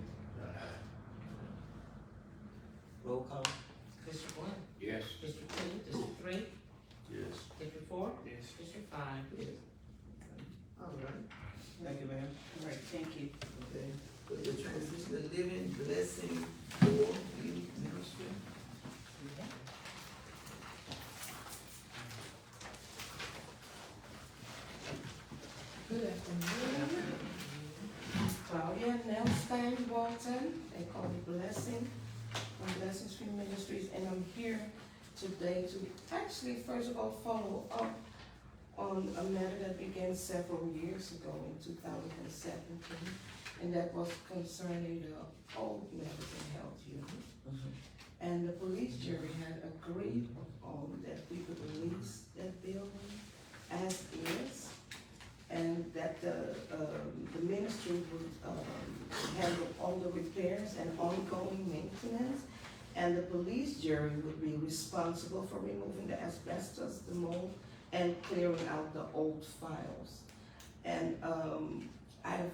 roll call. District 1, Yes. District 2, District 3, Yes. District 4, Yes. District 5. All right. Thank you, ma'am. All right, thank you. Okay. for the transition of living blessing for youth ministry. Good afternoon. Claudia Nelstein Walton, they call me Blessing, from Blessing Street Ministries, and I'm here today to actually, first of all, follow up on a matter that began several years ago in 2017, and that was concerning the old Madison Health Unit. And the police jury had agreed on that we could release that building as is, and that the ministry would handle all the repairs and ongoing maintenance, and the police jury would be responsible for removing the asbestos, the mold, and clearing out the old files. And I've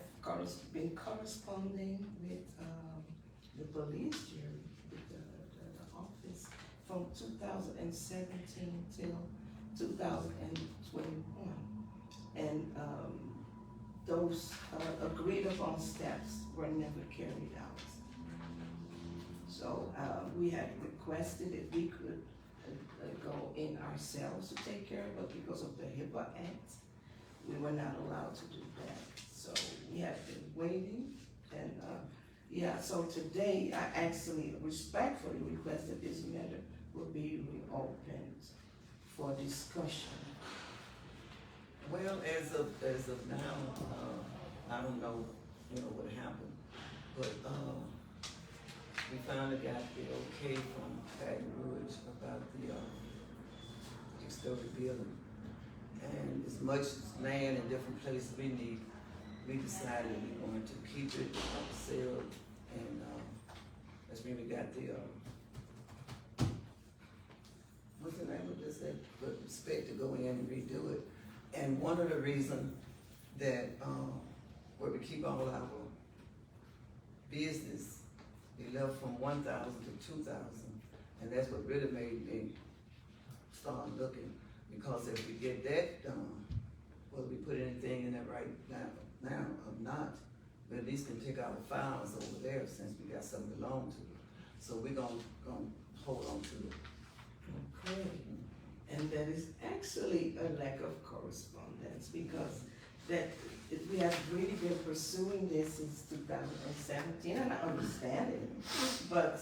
been corresponding with the police jury, with the office, from 2017 till 2021. And those agreed upon steps were never carried out. So we had requested if we could go in ourselves to take care of it, but because of the HIPAA Act, we were not allowed to do that. So we have been waiting, and yeah, so today I actually respectfully request that this matter will be reopened for discussion. Well, as of now, I don't know, what happened, but, we finally got the okay from Baton Rouge about the, 6-story building. And as much land in different places we need, we decided we're going to keep it, sell, and, that's when we got the, what's the name of this, that, with respect to go in and redo it. And one of the reasons that, where we keep all our business, we left from 1,000 to 2,000, and that's what really made me start looking, because if we get that done, whether we put anything in there right now or not, we at least can take our files over there since we got something belong to it. So we're gonna hold on to it. Okay. And that is actually a lack of correspondence, because we have really been pursuing this since 2017, and I understand it, but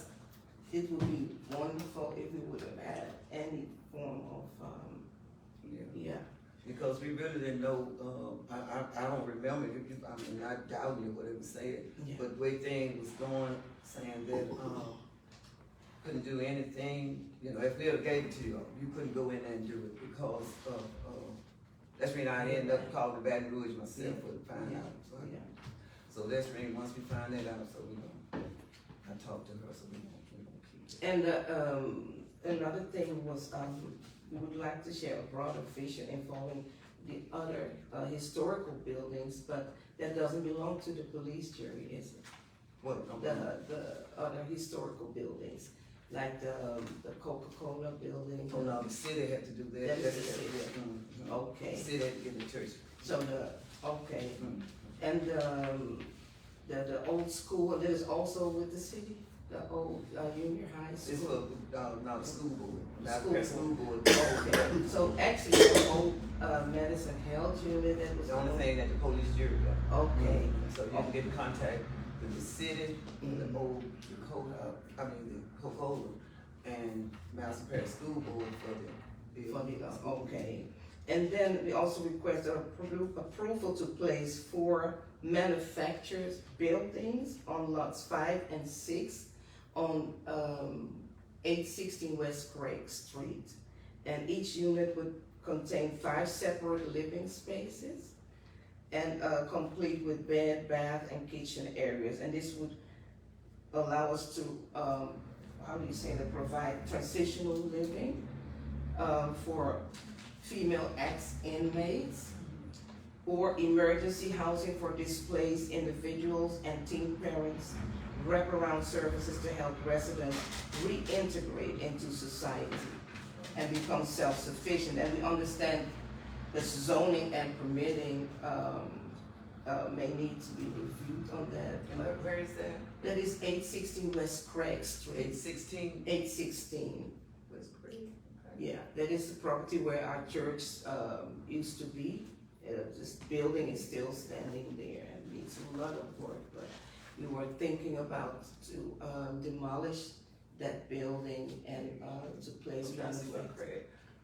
it would be wonderful if we would have had any form of, yeah. Because we really didn't know, I don't remember, I mean, not doubting you, whatever you said, Yeah. but the way things was going, saying that, couldn't do anything, if we ever gave it to you, you couldn't go in there and do it because of, that's when I ended up calling Baton Rouge myself to find out. So that's when, once we find that out, so I talked to her, so we gonna keep it. And another thing was, we would like to share a broader vision involving the other historical buildings, but that doesn't belong to the police jury, is it? What? The other historical buildings, like the Coca-Cola building. Oh, no, the city had to do that. That's the city. Mhm. Okay. The city had to get the church. So okay, Mhm. and the old school, that is also with the city, the old junior high It's school. for, no, the school board. School Not school board. Okay, so actually the old Madison Health Unit, that was. The only thing that the police jury got. Okay. So you can get in contact with the city, the old, the Courthouse, the Coca-Cola, and Madison Parish School Board for the. Okay, and then we also request approval to place 4 manufacturers buildings on lots 5 and 6 on 816 West Craig Street. And each unit would contain 5 separate living spaces and complete with bed, bath, and kitchen areas. And this would allow us to, provide transitional living for female ex-inmates, or emergency housing for displaced individuals and teen parents, wraparound services to help residents reintegrate into society and become self-sufficient. And we understand the zoning and permitting may need to be reviewed on that. Where is that? That is 816 West Craig Street. 816 816. West Creek. Yeah, that is the property where our church, used to be. This building is still standing there and needs a lot of work, but we were thinking about to, demolish that building and, to place I'm trying to see renovate. what Craig,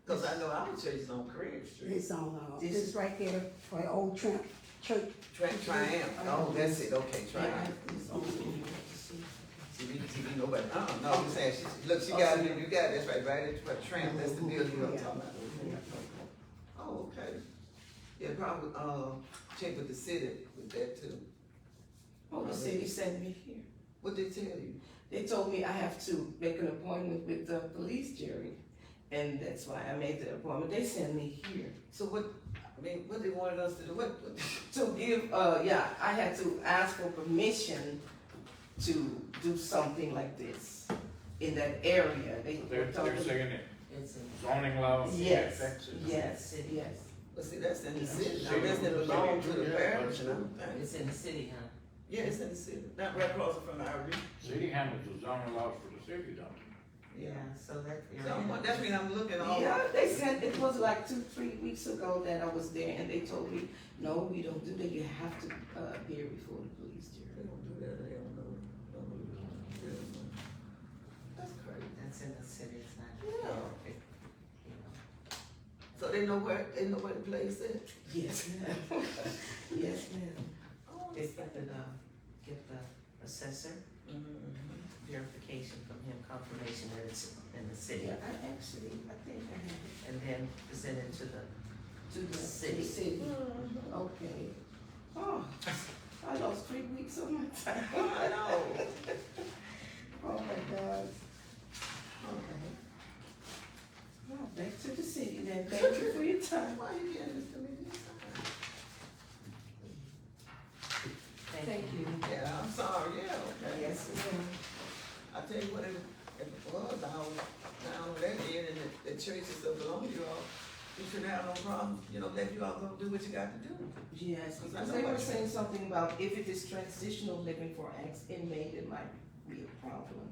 cause I know our church is on Craig Street. It's on, This this is right there for the old Trent church. Triumph, oh, that's it, okay, Yeah, Triumph. it's on the- you have to see. TV, nobody, no, I'm saying, look, she got it, you got it, that's right at Triumph, that's the building I'm talking about. Oh, okay. Yeah, probably, check with the city with that too. Oh, the city sent me here. What they tell you? They told me I have to make an appointment with the police jury, and that's why I made the appointment. They sent me here. So what, I mean, what they wanted us to do, what, To give, yeah, I had to ask for permission to do something like this in that area. They were They're talking. saying that It's in zoning laws Yes, affects it. yes, yes. but see, that's in the city, now, City. that's in belong to the parish, and everything. It's in the city, huh? Yeah, it's in the city, not right across from our region. City handles the zoning laws for the city, don't Yeah. So that So that's when I'm looking all. Yeah, they said, it was like 2-3 weeks ago that I was there, and they told me, no, we don't do that, you have to, appear before the police They jury. don't do that, they don't know. That's crazy. That's in the city, it's not. Yeah. You know. So they know where the place is? Yes, ma'am. Yes, ma'am. Oh, If you could, get the assessor Mhm. verification from him, confirmation that it's in the city, Yeah, I think I have it. and then present it to the, To the City. city. Okay. Oh, I lost 3 weeks of my time. I know. Oh my God. Okay. Well, back to the city then. Thank you for your time. Why you getting this to me this time? thank you. Yeah, I'm sorry, yeah, okay. Yes, ma'am. I tell you what, if it was down that end and the churches that belong to you all, you shouldn't have no problem, let you all go do what you got to do. Yes, Because because I they know were what- saying something about if it is transitional living for ex-inmate, it might be a problem.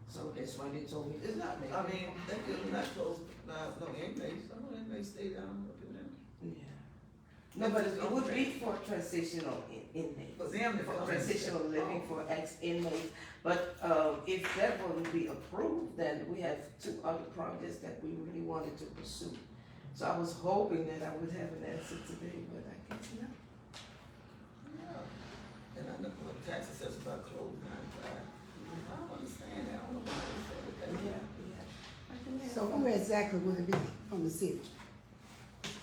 So that's why they told me, it's not me. I mean, that building not close, no inmates, no inmates stay down up in there. Yeah. No, but it would be for transitional inmates. For them to For come. transitional living for ex-inmates, but, if that wouldn't be approved, then we have 2 other projects that we really wanted to pursue. So I was hoping that I would have an answer today, but I guess not. Yeah. And I know what tax assessor about closed 9 to 5. I don't understand that, I don't know why they said Yeah, that. yeah. I can have- So who exactly would it be from the city?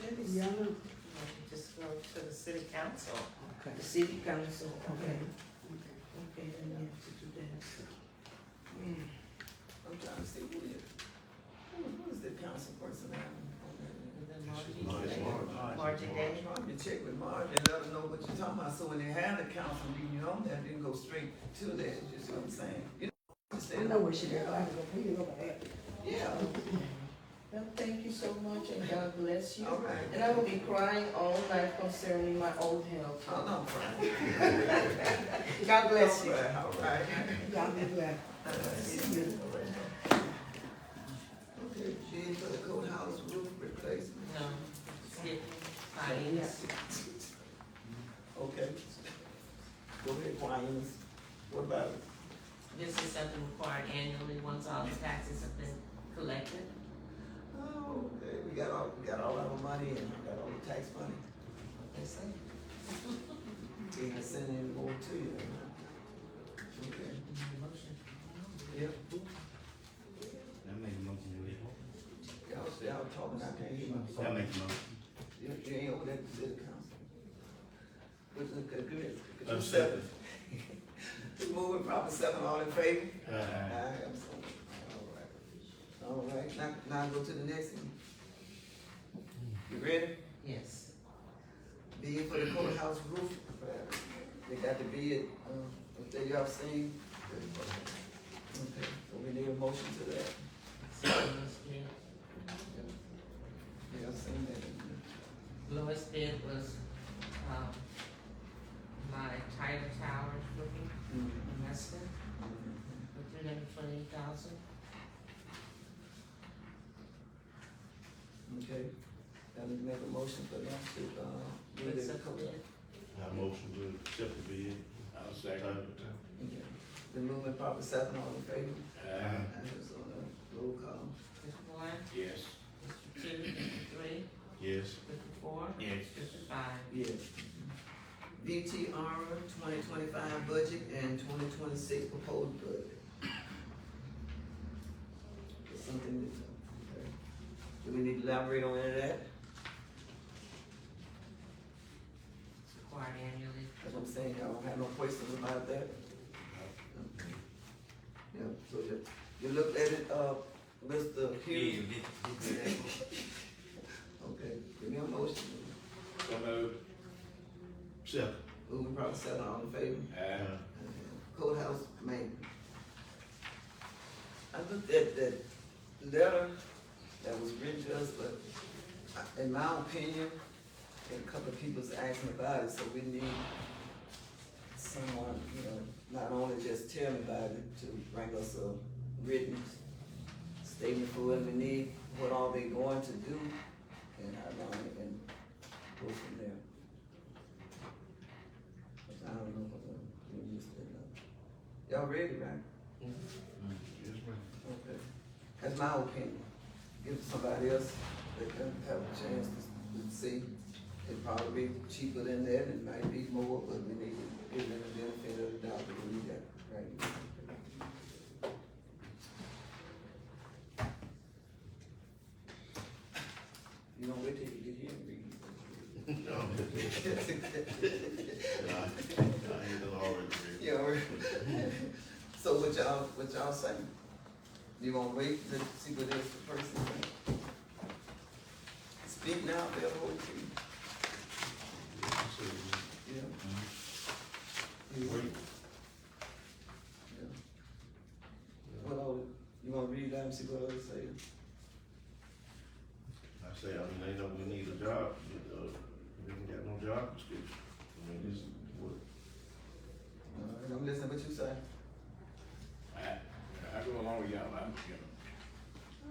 That is- Yeah, I know. Just go to the city council. Okay. The city council, okay, Okay. okay, then we have to do that. I'm trying to see who is the council person now? And then Margie. Margie Day. Probably check with Marge and let her know what you're talking about, so when they have the council meeting on that, they can go straight to that, you see what I'm saying? I know where she lives, I can go, we can go by that. Yeah, Well, thank you so much and God bless you. all right. And I will be crying all night concerning my old health. Oh, no, Frank. God bless you. All right. Y'all be glad. Okay, bid for the courthouse roof replacement. No, skip, fines. Okay. Go ahead, Quines. What about it? This is something required annually, once all the taxes have been collected. Oh, okay, we got all our money and we got all the tax money. They say. We can send in more to you. Okay. Motion. Yep. I make a motion to it. Y'all talking, I can't hear my I phone. make a motion. You ain't over there to the council. What's the good? I'm second. Moving proper 7, all in favor? Aye. Aye, I'm sorry. All right, now go to the next one. You ready? Yes. Bid for the courthouse roof. They got the bid, that y'all seen. Okay, so we need a motion to that. Y'all seen that? Lowest bid was, Title Towers Roofing Mhm. investment for $328,000. Okay, and make a motion for them to, do It's the a co- bid. I motion to accept the bid. I'll second. Okay. The movement proper second, all in favor? Aye. Ayes on the roll call. Mr. One, Yes. Mr. Two, Mr. Three, Yes. Mr. Four, Yes. Mr. Five. Yes. VTR 2025 budget and 2026 proposed budget. It's something that, okay. Do we need to elaborate on any of that? It's required annually. That's what I'm saying, y'all don't have no questions about that? Okay. Yeah, so you looked at it, Mr. Hughes? Okay, give me a motion. So moved. Second. Moving probably second, all in favor? Aye. Courthouse maintenance. I looked at that letter that was written to us, but in my opinion, and a couple of people's asking about it, so we need someone, you know, not only just tell me about it, to bring us a written statement for what we need, what are they going to do, and how long, and go from there. I don't know, we missed it, y'all ready, right? Yes, ma'am. Okay, that's my opinion. Give it to somebody else that can have a chance to see. It'd probably be cheaper than that, it might be more, but we need to give them the benefit of the doubt that we need that, right? You don't wait till you get here and read it. No. I ain't done already. Yeah, so what y'all saying? You gonna wait to see what else the person say? Speak now, they'll hold you. Yeah. Wait. Yeah. What all, you wanna read that and see what others say? I say, I mean, they know we need a job, we ain't got no job description. I mean, this is what, I'm listening to what you say. I go along with y'all, I'm, you know.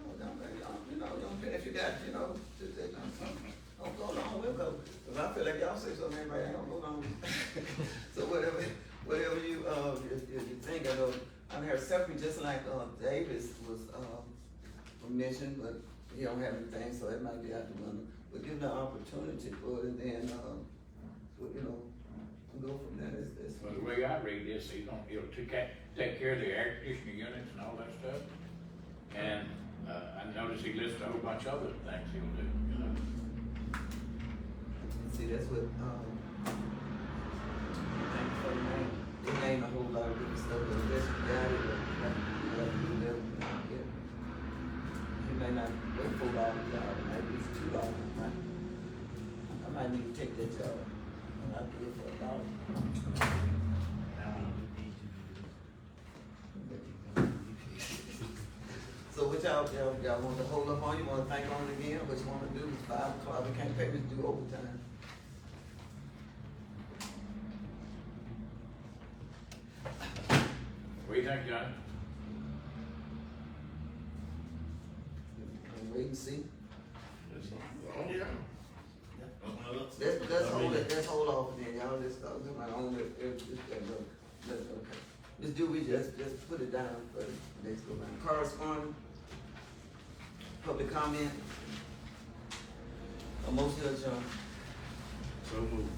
Oh, if you got, don't go along, we'll go. Cause I feel like y'all say something, everybody ain't gonna go along. So whatever you think, I know, I heard separate, just like, Davis was, mentioned, but he don't have anything, so it might be out the window. But give the opportunity for it, and then, go from there, Well, the way I read this, he'll take care of the air conditioning units and all that stuff. And, I noticed he listed a whole bunch of other things he'll do, you know. See, that's what, thank you for the name. They name a whole lot of different stuff, but unless you got it, you may not wait $4 job, it might be $2, I might need to take that job, and I'll do it for $1. So what y'all want to hold up on, you wanna think on it again, what you wanna do, it's 5 o'clock, we can't pay me to do overtime. What do you think, Johnny? And wait and see. it's, oh, yeah. Let's hold off then, y'all, let's talk about on okay. Let's do, we just put it down for the next go round. Correspondence, public comment, a motion to adjourn. So moved.